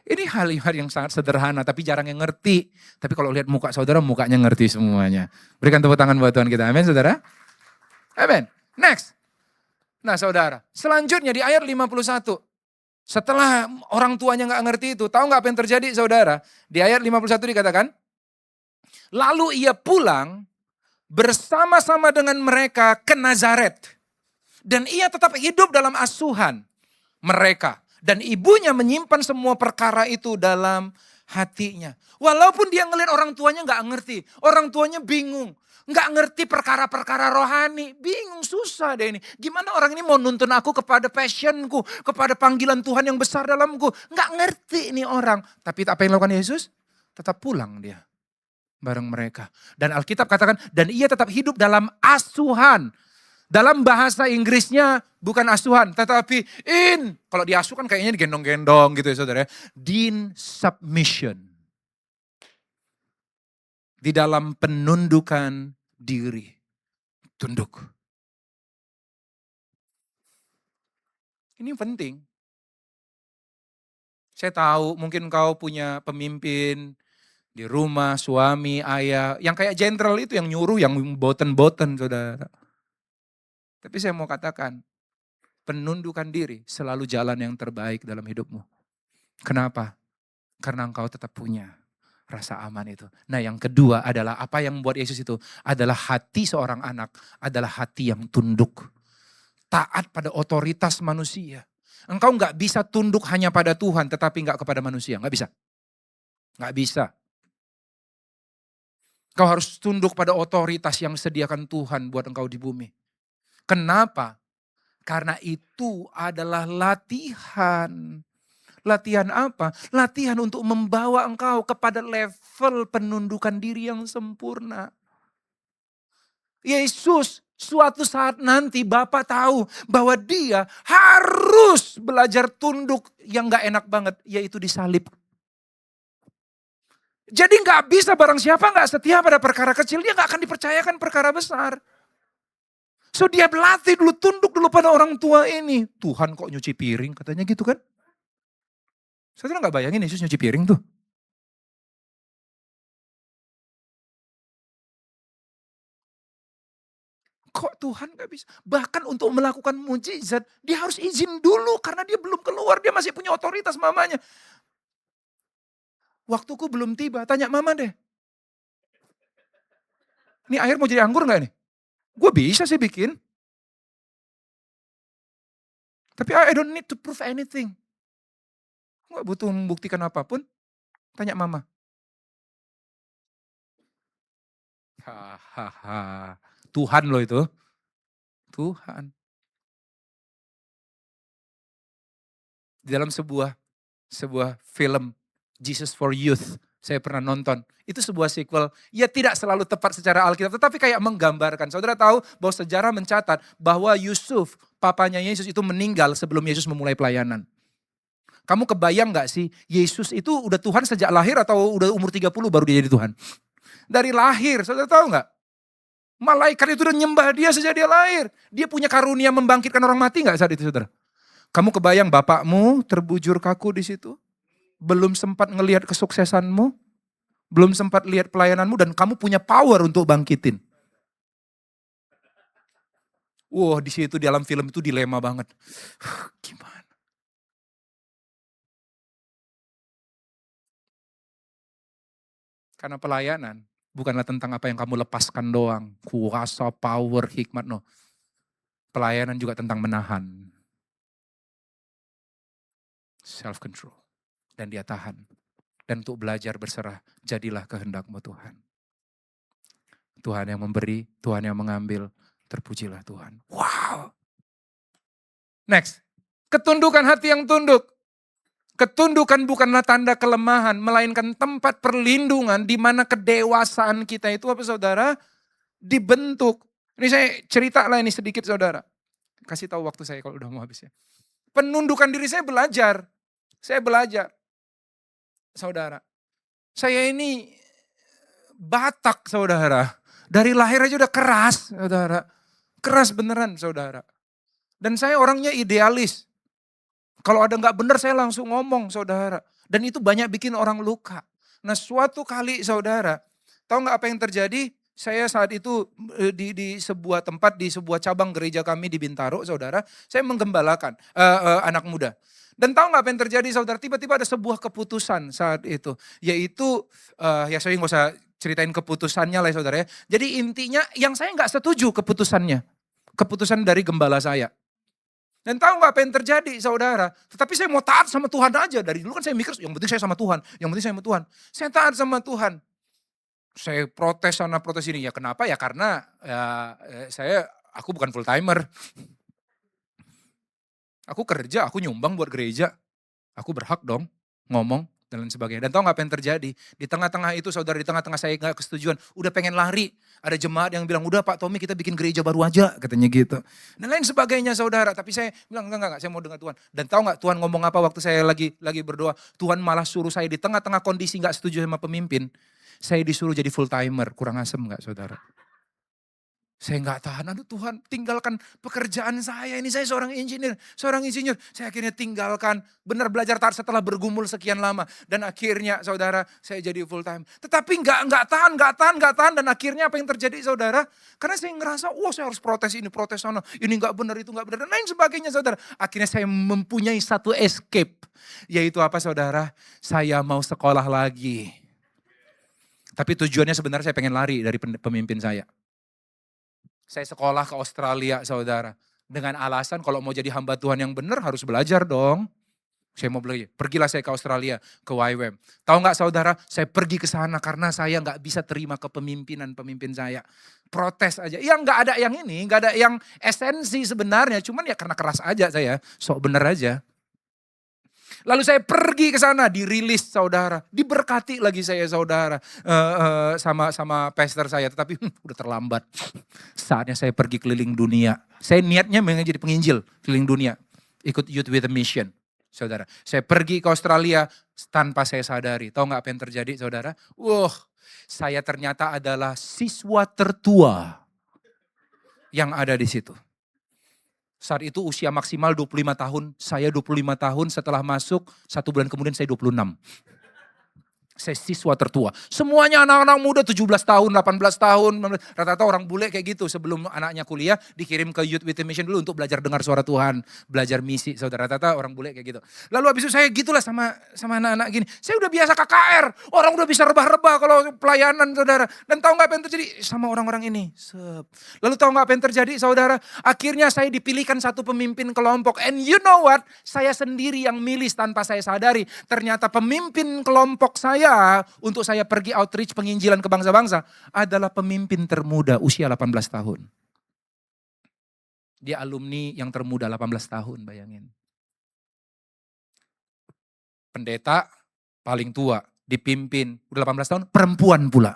Ini hal-hal yang sangat sederhana tapi jarang yang ngerti. Tapi kalau lihat muka saudara, mukanya ngerti semuanya. Berikan tepuk tangan buat Tuhan kita. Amin saudara. Amin. Next. Nah saudara, selanjutnya di ayat 51. Setelah orang tuanya gak ngerti itu, tahu gak apa yang terjadi saudara? Di ayat 51 dikatakan, lalu ia pulang bersama-sama dengan mereka ke Nazaret. Dan ia tetap hidup dalam asuhan mereka. Dan ibunya menyimpan semua perkara itu dalam hatinya. Walaupun dia ngelihat orang tuanya nggak ngerti. Orang tuanya bingung. Nggak ngerti perkara-perkara rohani. Bingung, susah deh ini. Gimana orang ini mau nuntun aku kepada passionku. Kepada panggilan Tuhan yang besar dalamku. Nggak ngerti ini orang. Tapi apa yang dilakukan Yesus? Tetap pulang dia bareng mereka. Dan Alkitab katakan, dan ia tetap hidup dalam asuhan. Dalam bahasa Inggrisnya bukan asuhan, tetapi kalau diasuh kan kayaknya digendong-gendong gitu ya saudara. In submission. Di dalam penundukan diri. Tunduk. Ini penting. Saya tahu mungkin kau punya pemimpin di rumah, suami, ayah. Yang kayak jenderal itu yang nyuruh, yang boten-boten saudara. Tapi saya mau katakan, penundukan diri selalu jalan yang terbaik dalam hidupmu. Kenapa? Karena engkau tetap punya rasa aman itu. Nah yang kedua adalah apa yang membuat Yesus itu adalah hati seorang anak, adalah hati yang tunduk. Taat pada otoritas manusia. Engkau nggak bisa tunduk hanya pada Tuhan tetapi nggak kepada manusia. Nggak bisa. Nggak bisa. Kau harus tunduk pada otoritas yang sediakan Tuhan buat engkau di bumi. Kenapa? Karena itu adalah latihan. Latihan apa? Latihan untuk membawa engkau kepada level penundukan diri yang sempurna. Yesus suatu saat nanti Bapa tahu bahwa dia harus belajar tunduk yang gak enak banget, yaitu disalib. Jadi gak bisa barang siapa gak setia pada perkara kecil, dia gak akan dipercayakan perkara besar. So dia berlatih dulu, tunduk dulu pada orang tua ini. Tuhan kok nyuci piring, katanya gitu kan. Saudara gak bayangin Yesus nyuci piring tuh. Kok Tuhan gak bisa? Bahkan untuk melakukan mujizat, dia harus izin dulu karena dia belum keluar, dia masih punya otoritas mamanya. Waktuku belum tiba, tanya mama deh. Ini air mau jadi anggur gak nih? Gue bisa sih bikin. Tapi I don't need to prove anything. Gue gak butuh membuktikan apapun. Tanya mama. Hahaha. Tuhan loh itu. Tuhan. Di dalam sebuah film Jesus for Youth, saya pernah nonton. Itu sebuah sequel, ya tidak selalu tepat secara Alkitab, tetapi kayak menggambarkan. Saudara tahu bahwa sejarah mencatat bahwa Yusuf, papanya Yesus itu meninggal sebelum Yesus memulai pelayanan. Kamu kebayang gak sih, Yesus itu udah Tuhan sejak lahir atau udah umur 30 baru dia jadi Tuhan? Dari lahir, saudara tahu gak? Malaikat itu udah nyembah dia sejak dia lahir. Dia punya karunia membangkitkan orang mati gak saat itu saudara? Kamu kebayang bapakmu terbujur kaku di situ? Belum sempat ngelihat kesuksesanmu, belum sempat lihat pelayananmu dan kamu punya power untuk bangkitin. Wah, di situ di dalam film itu dilema banget. Gimana? Karena pelayanan bukanlah tentang apa yang kamu lepaskan doang, kuasa, power, hikmat, no. Pelayanan juga tentang menahan. Self control. Dan dia tahan. Dan untuk belajar berserah, jadilah kehendak-Mu Tuhan. Tuhan yang memberi, Tuhan yang mengambil, terpujilah Tuhan. Wow. Next, ketundukan hati yang tunduk. Ketundukan bukanlah tanda kelemahan, melainkan tempat perlindungan di mana kedewasaan kita itu apa saudara? Dibentuk. Ini saya cerita lah ini sedikit saudara. Kasih tahu waktu saya kalau udah mau habis ya. Penundukan diri saya belajar. Saya belajar. Saudara, saya ini Batak saudara. Dari lahir aja udah keras saudara. Keras beneran saudara. Dan saya orangnya idealis. Kalau ada nggak benar saya langsung ngomong saudara. Dan itu banyak bikin orang luka. Nah suatu kali saudara, tahu nggak apa yang terjadi? Saya saat itu di sebuah tempat, di sebuah cabang gereja kami di Bintaro saudara. Saya menggembalakan anak muda. Dan tahu nggak apa yang terjadi saudara? Tiba-tiba ada sebuah keputusan saat itu. Yaitu, ya saya nggak usah ceritain keputusannya lah saudara ya. Jadi intinya yang saya nggak setuju keputusannya. Keputusan dari gembala saya. Dan tahu nggak apa yang terjadi saudara? Tetapi saya mau taat sama Tuhan aja. Dari dulu kan saya mikir yang penting saya sama Tuhan. Yang penting saya sama Tuhan. Saya taat sama Tuhan. Saya protes sana protes ini. Ya kenapa? Ya karena ya, aku bukan full timer. Aku kerja, aku nyumbang buat gereja. Aku berhak dong ngomong dan lain sebagainya. Dan tahu nggak apa yang terjadi? Di tengah-tengah itu saudara, di tengah-tengah saya nggak kesetujuan. Udah pengen lari. Ada jemaat yang bilang, udah Pak Tommy kita bikin gereja baru aja. Katanya gitu. Dan lain sebagainya saudara. Tapi saya bilang, enggak, saya mau dengar Tuhan. Dan tahu nggak Tuhan ngomong apa waktu saya lagi berdoa. Tuhan malah suruh saya di tengah-tengah kondisi nggak setuju sama pemimpin. Saya disuruh jadi full timer. Kurang asem nggak saudara? Saya nggak tahan, aduh Tuhan tinggalkan pekerjaan saya, ini saya seorang insinyur. Saya akhirnya tinggalkan, benar belajar taat setelah bergumul sekian lama. Dan akhirnya saudara, saya jadi full time. Tetapi nggak tahan. Dan akhirnya apa yang terjadi saudara? Karena saya ngerasa, saya harus protes ini, protes sana. Ini nggak benar, itu nggak benar, dan lain sebagainya saudara. Akhirnya saya mempunyai satu escape. Yaitu apa saudara? Saya mau sekolah lagi. Tapi tujuannya sebenarnya saya pengen lari dari pemimpin saya. Saya sekolah ke Australia saudara. Dengan alasan kalau mau jadi hamba Tuhan yang benar harus belajar dong. Saya mau belajar. Pergilah saya ke Australia, ke YWAM. Tahu nggak saudara, saya pergi ke sana karena saya nggak bisa terima kepemimpinan pemimpin saya. Protes aja. Ya nggak ada yang ini, nggak ada yang esensi sebenarnya. Cuman ya karena keras aja saya, sok bener aja. Lalu saya pergi ke sana, dirilis saudara, diberkati lagi saya saudara sama pastor saya, tetapi udah terlambat. Saatnya saya pergi keliling dunia. Saya niatnya menjadi penginjil keliling dunia, ikut Youth with a Mission, saudara. Saya pergi ke Australia tanpa saya sadari. Tahu nggak apa yang terjadi, saudara? Saya ternyata adalah siswa tertua yang ada di situ. Saat itu usia maksimal 25 tahun, saya 25 tahun setelah masuk, 1 bulan kemudian saya 26. Saya siswa tertua. Semuanya anak-anak muda 17 tahun, 18 tahun. Rata-rata orang bule kayak gitu. Sebelum anaknya kuliah dikirim ke Youth with a Mission dulu untuk belajar dengar suara Tuhan. Belajar misi. Saudara, rata-rata orang bule kayak gitu. Lalu habis itu saya gitulah sama anak-anak gini. Saya udah biasa KKR. Orang udah bisa rebah-rebah kalau pelayanan saudara. Dan tahu gak apa yang terjadi sama orang-orang ini? Lalu tahu gak apa yang terjadi saudara? Akhirnya saya dipilihkan satu pemimpin kelompok. And you know what? Saya sendiri yang milih tanpa saya sadari. Ternyata pemimpin kelompok saya untuk saya pergi outreach penginjilan ke bangsa-bangsa adalah pemimpin termuda usia 18 tahun. Dia alumni yang termuda 18 tahun, bayangin. Pendeta paling tua, dipimpin udah 18 tahun, perempuan pula.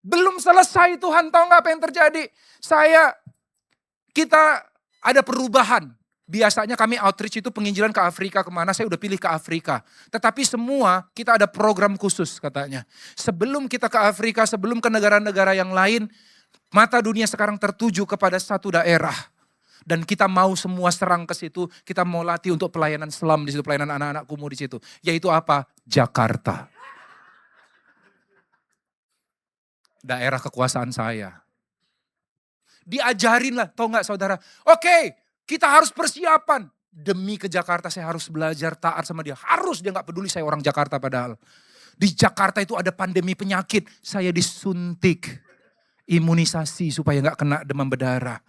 Belum selesai Tuhan, tahu gak apa yang terjadi? Kita ada perubahan. Biasanya kami outreach itu penginjilan ke Afrika kemana, saya udah pilih ke Afrika. Tetapi semua kita ada program khusus katanya. Sebelum kita ke Afrika, sebelum ke negara-negara yang lain, mata dunia sekarang tertuju kepada satu daerah. Dan kita mau semua serang ke situ, kita mau latih untuk pelayanan selam di situ, pelayanan anak-anak kumuh di situ. Yaitu apa? Jakarta. Daerah kekuasaan saya. Diajarin lah, tau gak saudara? Oke, kita harus persiapan. Demi ke Jakarta saya harus belajar taat sama dia. Harus, dia gak peduli saya orang Jakarta padahal. Di Jakarta itu ada pandemi penyakit. Saya disuntik imunisasi supaya gak kena demam berdarah.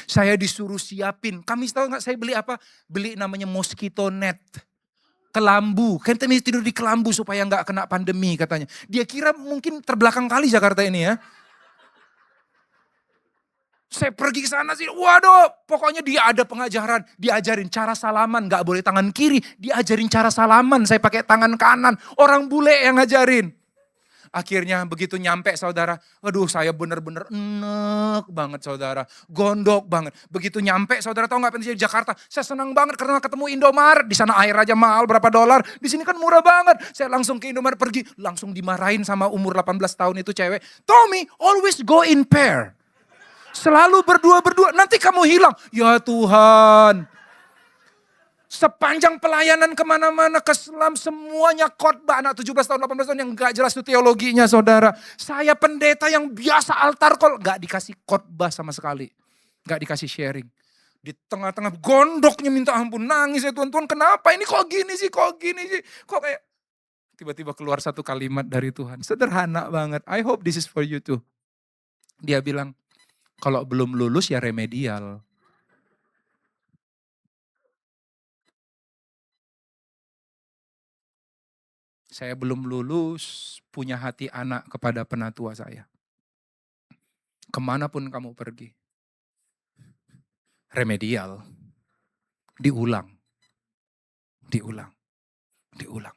Saya disuruh siapin. Kamis tahu gak saya beli apa? Beli namanya mosquito net. Kelambu. Kan tidur di kelambu supaya gak kena pandemi katanya. Dia kira mungkin terbelakang kali Jakarta ini ya. Saya pergi ke sana sih, waduh, pokoknya dia ada pengajaran, diajarin cara salaman, gak boleh tangan kiri, diajarin cara salaman, saya pakai tangan kanan, orang bule yang ngajarin. Akhirnya begitu nyampe saudara, waduh saya bener-bener enek banget saudara, gondok banget. Begitu nyampe saudara tahu gak apa yang terjadi di Jakarta, saya senang banget karena ketemu Indomaret, di sana air aja mahal berapa dolar, di sini kan murah banget. Saya langsung ke Indomaret pergi, langsung dimarahin sama umur 18 tahun itu cewek, Tommy always go in pair. Selalu berdua-berdua, nanti kamu hilang. Ya Tuhan. Sepanjang pelayanan kemana-mana ke selam semuanya khotbah. Anak 17 tahun, 18 tahun yang gak jelas itu teologinya saudara. Saya pendeta yang biasa altar call. Gak dikasih khotbah sama sekali. Gak dikasih sharing. Di tengah-tengah gondoknya minta ampun. Nangis ya Tuhan, Tuhan kenapa ini kok gini sih, kok gini sih. Kok kayak tiba-tiba keluar satu kalimat dari Tuhan. Sederhana banget. I hope this is for you too. Dia bilang, kalau belum lulus ya remedial. Saya belum lulus, punya hati anak kepada penatua saya. Kemanapun kamu pergi, remedial, diulang, diulang, diulang.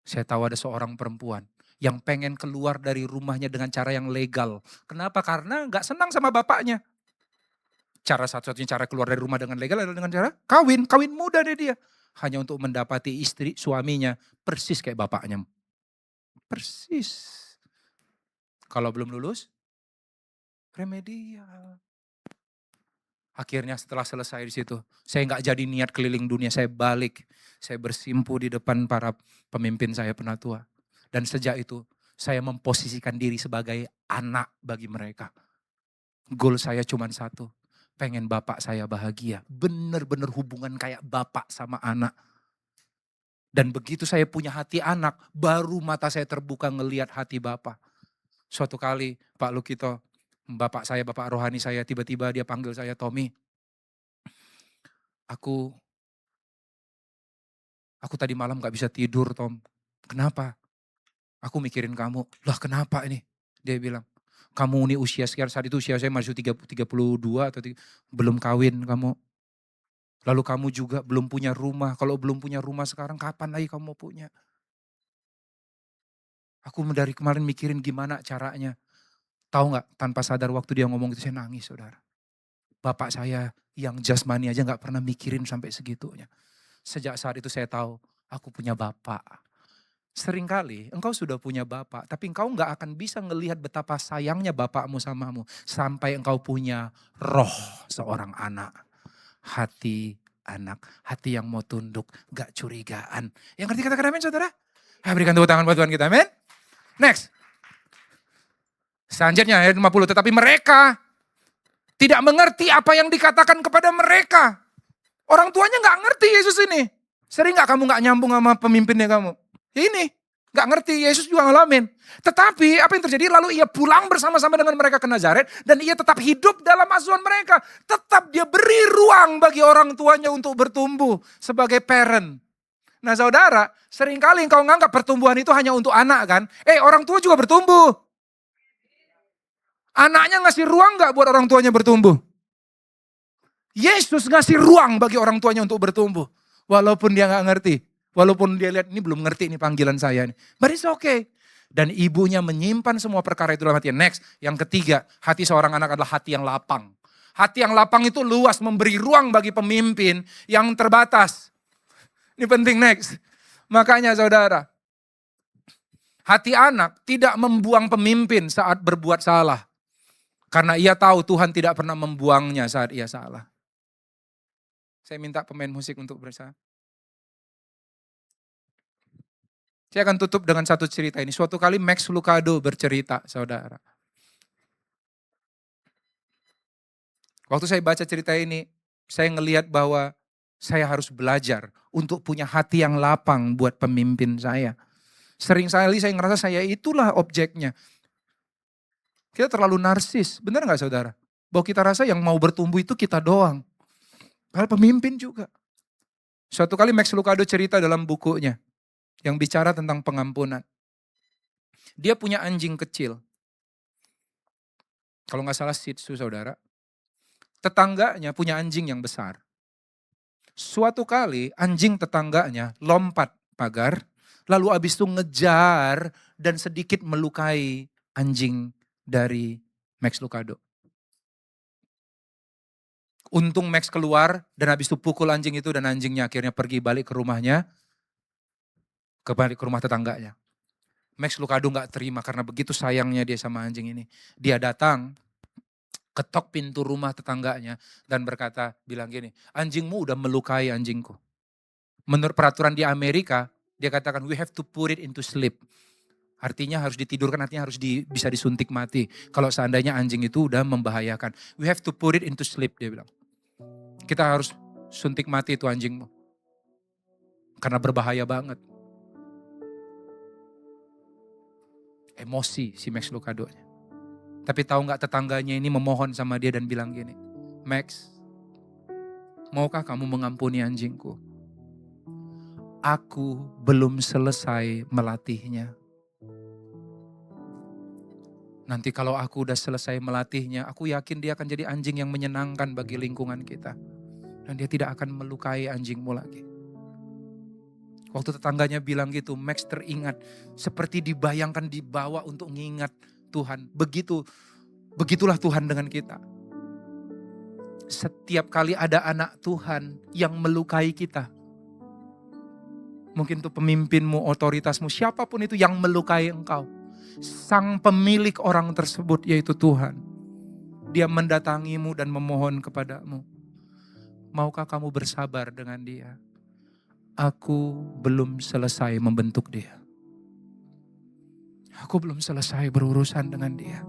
Saya tahu ada seorang perempuan yang pengen keluar dari rumahnya dengan cara yang legal. Kenapa? Karena gak senang sama bapaknya. Cara satu-satunya cara keluar dari rumah dengan legal adalah dengan cara kawin. Kawin muda deh dia. Hanya untuk mendapati istri suaminya persis kayak bapaknya. Persis. Kalau belum lulus, remedial. Akhirnya setelah selesai di situ, saya nggak jadi niat keliling dunia, saya balik. Saya bersimpu di depan para pemimpin saya penatua. Dan sejak itu, saya memposisikan diri sebagai anak bagi mereka. Goal saya cuma satu, pengen bapak saya bahagia. Bener-bener hubungan kayak bapak sama anak. Dan begitu saya punya hati anak, baru mata saya terbuka ngelihat hati bapak. Suatu kali Pak Lukito, bapak saya, bapak rohani saya, tiba-tiba dia panggil saya, Tommy. Aku tadi malam gak bisa tidur, Tom. Kenapa? Aku mikirin kamu. Lah kenapa ini? Dia bilang, kamu ini usia sekian, saat itu usia saya masih 32 atau belum kawin kamu. Lalu kamu juga belum punya rumah. Kalau belum punya rumah sekarang, kapan lagi kamu mau punya? Aku dari kemarin mikirin gimana caranya. Tahu gak, tanpa sadar waktu dia ngomong itu saya nangis, saudara. Bapak saya yang jasmani aja gak pernah mikirin sampai segitunya. Sejak saat itu saya tahu, aku punya bapak. Seringkali engkau sudah punya bapak, tapi engkau gak akan bisa ngelihat betapa sayangnya bapakmu samamu. Sampai engkau punya roh seorang anak. Hati anak, hati yang mau tunduk, gak curigaan. Yang ngerti katakan amin, saudara? Berikan tepuk tangan buat Tuhan kita, amin. Next. Selanjutnya ayat 50, tetapi mereka tidak mengerti apa yang dikatakan kepada mereka. Orang tuanya gak ngerti Yesus ini. Sering gak kamu gak nyambung sama pemimpinnya kamu? Ini, gak ngerti, Yesus juga ngalamin. Tetapi apa yang terjadi? Lalu ia pulang bersama-sama dengan mereka ke Nazaret. Dan ia tetap hidup dalam asuhan mereka. Tetap dia beri ruang bagi orang tuanya untuk bertumbuh sebagai parent. Nah saudara, seringkali engkau menganggap pertumbuhan itu hanya untuk anak kan. Orang tua juga bertumbuh. Anaknya ngasih ruang gak buat orang tuanya bertumbuh? Yesus ngasih ruang bagi orang tuanya untuk bertumbuh. Walaupun dia gak ngerti. Walaupun dia lihat ini belum ngerti ini panggilan saya nih. But it's okay. Dan ibunya menyimpan semua perkara itu dalam hatinya. Next, yang ketiga, hati seorang anak adalah hati yang lapang. Hati yang lapang itu luas, memberi ruang bagi pemimpin yang terbatas. Ini penting, next. Makanya saudara, hati anak tidak membuang pemimpin saat berbuat salah. Karena ia tahu Tuhan tidak pernah membuangnya saat ia salah. Saya minta pemain musik untuk bersama. Saya akan tutup dengan satu cerita ini. Suatu kali Max Lucado bercerita, saudara. Waktu saya baca cerita ini, saya ngelihat bahwa saya harus belajar untuk punya hati yang lapang buat pemimpin saya. Sering kali saya ngerasa saya itulah objeknya. Kita terlalu narsis, benar gak saudara? Bahwa kita rasa yang mau bertumbuh itu kita doang. Padahal pemimpin juga. Suatu kali Max Lucado cerita dalam bukunya yang bicara tentang pengampunan. Dia punya anjing kecil. Kalau gak salah Shih Tzu, saudara. Tetangganya punya anjing yang besar. Suatu kali anjing tetangganya lompat pagar, lalu abis itu ngejar dan sedikit melukai anjing dari Max Lucado. Untung Max keluar dan habis itu pukul anjing itu dan anjingnya akhirnya pergi balik ke rumahnya, kembali ke rumah tetangganya. Max Lucado gak terima karena begitu sayangnya dia sama anjing ini. Dia datang, ketok pintu rumah tetangganya dan berkata, bilang gini, anjingmu udah melukai anjingku. Menurut peraturan di Amerika, dia katakan we have to put it into sleep. Artinya harus ditidurkan, artinya harus bisa disuntik mati. Kalau seandainya anjing itu udah membahayakan. We have to put it into sleep, dia bilang. Kita harus suntik mati itu anjingmu. Karena berbahaya banget. Emosi si Max Lucado-nya. Tapi tahu gak tetangganya ini memohon sama dia dan bilang gini, Max, maukah kamu mengampuni anjingku? aku belum selesai melatihnya. Nanti kalau aku udah selesai melatihnya, aku yakin dia akan jadi anjing yang menyenangkan bagi lingkungan kita. Dan dia tidak akan melukai anjingmu lagi. Waktu tetangganya bilang gitu, Max teringat seperti dibayangkan dibawa untuk ngingat Tuhan. Begitulah Tuhan dengan kita. Setiap kali ada anak Tuhan yang melukai kita. Mungkin itu pemimpinmu, otoritasmu, siapapun itu yang melukai engkau. Sang pemilik orang tersebut yaitu Tuhan. Dia mendatangimu dan memohon kepadamu. Maukah kamu bersabar dengan dia? Aku belum selesai membentuk dia. Aku belum selesai berurusan dengan dia.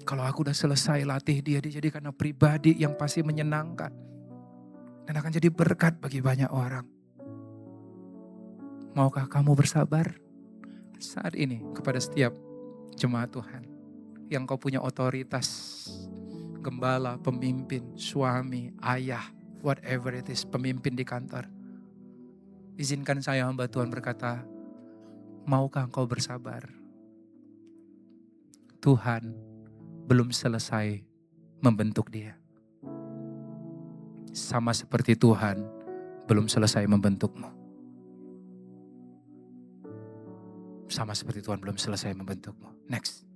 Kalau aku udah selesai latih dia, dia jadi karena pribadi yang pasti menyenangkan. Dan akan jadi berkat bagi banyak orang. Maukah kamu bersabar saat ini kepada setiap jemaat Tuhan yang kau punya otoritas, gembala, pemimpin, suami, ayah, whatever it is, pemimpin di kantor. Izinkan saya hamba Tuhan berkata, maukah engkau bersabar? Tuhan belum selesai membentuk dia. Sama seperti Tuhan belum selesai membentukmu. Sama seperti Tuhan belum selesai membentukmu. Next.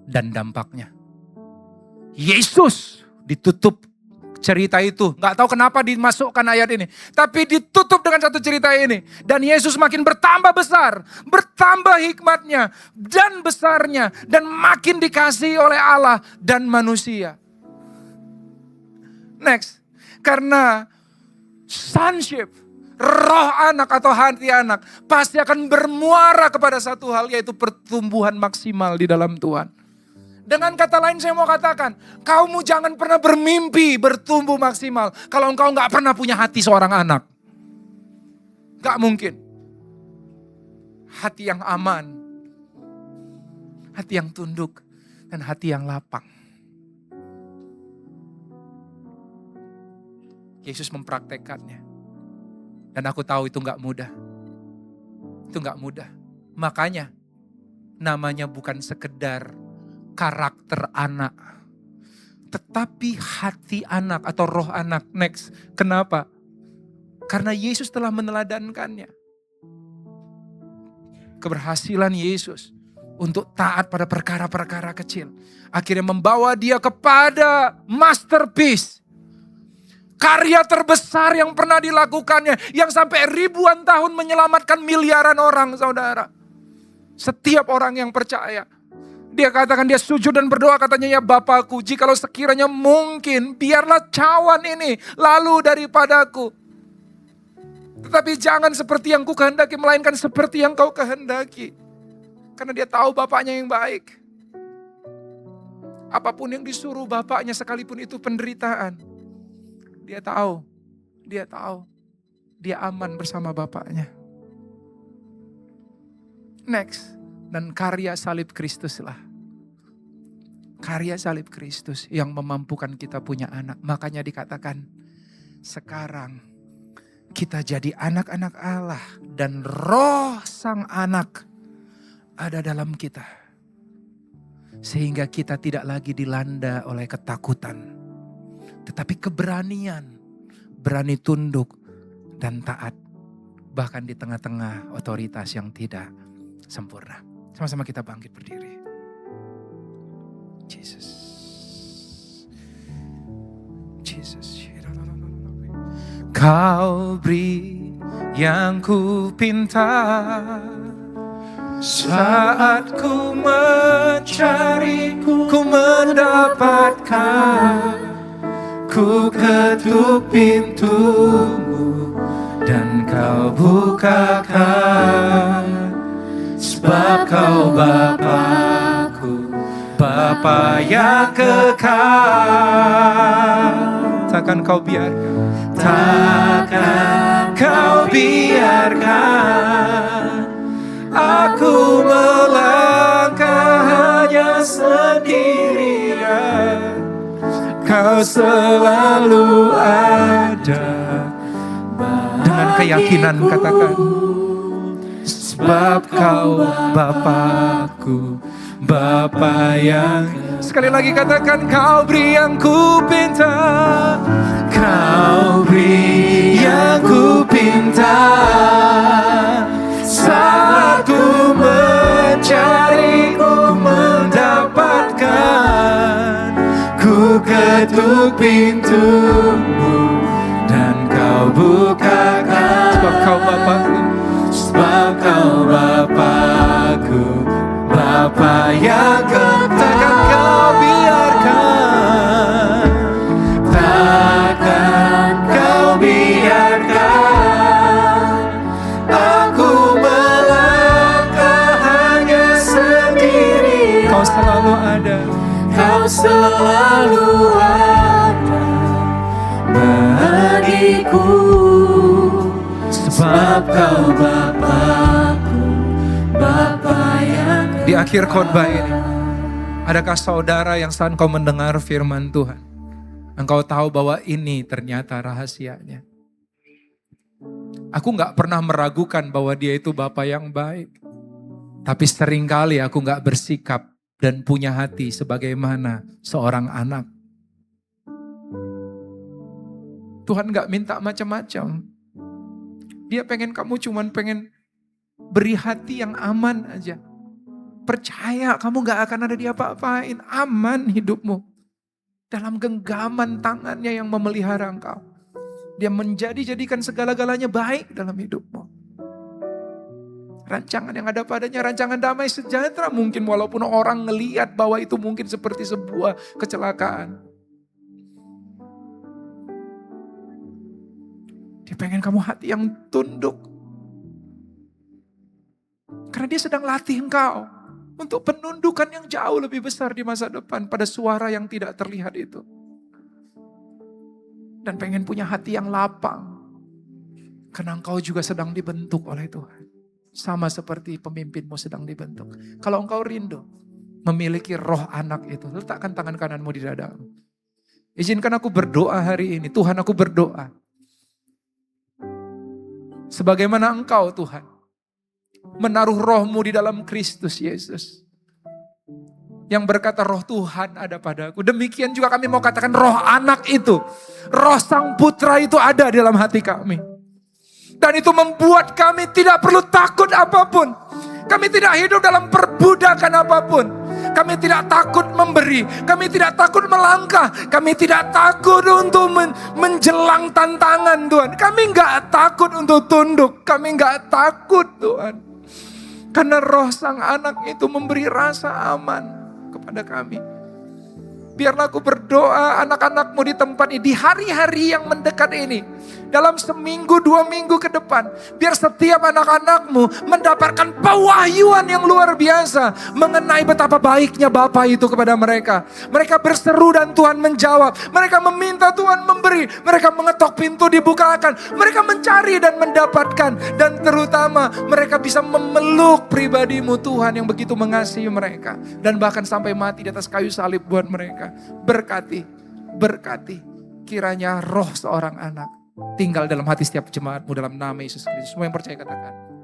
Dan dampaknya. Yesus ditutup cerita itu. Gak tahu kenapa dimasukkan ayat ini. Tapi ditutup dengan satu cerita ini. Dan Yesus makin bertambah besar. Bertambah hikmatnya. Dan besarnya. Dan makin dikasihi oleh Allah dan manusia. Next. Karena sonship. Roh anak atau hati anak pasti akan bermuara kepada satu hal, yaitu pertumbuhan maksimal di dalam Tuhan. Dengan kata lain saya mau katakan, kamu jangan pernah bermimpi bertumbuh maksimal kalau engkau gak pernah punya hati seorang anak. Gak mungkin. Hati yang aman, hati yang tunduk, dan hati yang lapang. Yesus mempraktekkannya. Dan aku tahu itu gak mudah. Itu gak mudah. Makanya namanya bukan sekedar karakter anak. Tetapi hati anak atau roh anak. Next. Kenapa? Karena Yesus telah meneladankannya. Keberhasilan Yesus untuk taat pada perkara-perkara kecil. Akhirnya membawa dia kepada masterpiece. Karya terbesar yang pernah dilakukannya. Yang sampai ribuan tahun menyelamatkan miliaran orang, saudara. Setiap orang yang percaya. Dia katakan dia sujud dan berdoa, katanya, ya Bapakku, jikalau sekiranya mungkin, biarlah cawan ini lalu daripadaku. Tetapi jangan seperti yang ku kehendaki, melainkan seperti yang kau kehendaki. Karena dia tahu Bapaknya yang baik. Apapun yang disuruh Bapaknya, sekalipun itu penderitaan. Dia tahu, dia aman bersama Bapaknya. Next, dan karya salib Kristuslah. Karya salib Kristus yang memampukan kita punya anak. Makanya dikatakan, sekarang kita jadi anak-anak Allah dan roh sang anak ada dalam kita. Sehingga kita tidak lagi dilanda oleh ketakutan. Tetapi keberanian, berani tunduk dan taat. Bahkan di tengah-tengah otoritas yang tidak sempurna. Sama-sama kita bangkit berdiri. Jesus. Jesus. Kau beri yang ku pinta. Saat ku mencari, ku mendapatkan. Ku ketuk pintumu dan kau bukakan. Sebab kau Bapakku, Bapa yang kekal. Takkan kau biarkan, takkan kau biarkan aku melangkah hanya sendirian. Kau selalu ada. Dengan keyakinan katakan, sebab Kau Bapakku, Bapa yang. Sekali lagi katakan, Kau beri yang ku pinta. Kau beri yang ku pinta. Saat ku mencari, ku mendapatkan. Ku ketuk pintumu dan Kau bukakan. Sebab Kau Bapakku, sebab Kau Bapakku, Bapa yang takkan Kau biarkan. Takkan Kau biarkan aku melangkah hanya sendiri. Kau selalu ada. Kau selalu ada bagiku. Sebab Kau Bapakku, Bapa yang. Di akhir khotbah ini, adakah saudara yang saat kau mendengar firman Tuhan, engkau tahu bahwa ini ternyata rahasianya? Aku gak pernah meragukan bahwa Dia itu Bapa yang baik. Tapi seringkali aku gak bersikap dan punya hati sebagaimana seorang anak. Tuhan gak minta macam-macam. Dia pengen kamu cuman pengen beri hati yang aman aja. Percaya kamu gak akan ada diapa-apain. Aman hidupmu. Dalam genggaman tangannya yang memelihara engkau. Dia menjadikan segala-galanya baik dalam hidupmu. Rancangan yang ada padanya, rancangan damai sejahtera. Mungkin walaupun orang ngelihat bahwa itu mungkin seperti sebuah kecelakaan. Dia pengen kamu hati yang tunduk. Karena Dia sedang latih engkau untuk penundukan yang jauh lebih besar di masa depan pada suara yang tidak terlihat itu. Dan pengen punya hati yang lapang. Karena engkau juga sedang dibentuk oleh Tuhan. Sama seperti pemimpinmu sedang dibentuk. Kalau engkau rindu memiliki roh anak itu, letakkan tangan kananmu di dadamu. Izinkan aku berdoa hari ini. Tuhan, aku berdoa. Sebagaimana engkau Tuhan menaruh rohmu di dalam Kristus Yesus. Yang berkata roh Tuhan ada padaku. Demikian juga kami mau katakan roh anak itu. Roh sang putra itu ada di dalam hati kami. Dan itu membuat kami tidak perlu takut apapun. Kami tidak hidup dalam perbudakan apapun. Kami tidak takut memberi. Kami tidak takut melangkah. Kami tidak takut untuk menjelang tantangan Tuhan. Kami gak takut untuk tunduk. Kami gak takut Tuhan. Karena roh sang anak itu memberi rasa aman kepada kami. Biarlah aku berdoa anak-anakmu di tempat ini. Di hari-hari yang mendekat ini. Dalam seminggu, 2 minggu ke depan. Biar setiap anak-anakmu mendapatkan pewahyuan yang luar biasa. Mengenai betapa baiknya Bapa itu kepada mereka. Mereka berseru dan Tuhan menjawab. Mereka meminta Tuhan memberi. Mereka mengetok pintu dibukakan. Mereka mencari dan mendapatkan. Dan terutama mereka bisa memeluk pribadimu Tuhan yang begitu mengasihi mereka. Dan bahkan sampai mati di atas kayu salib buat mereka. Berkati. Kiranya roh seorang anak tinggal dalam hati setiap jemaatmu dalam nama Yesus Kristus. Semua yang percaya katakan.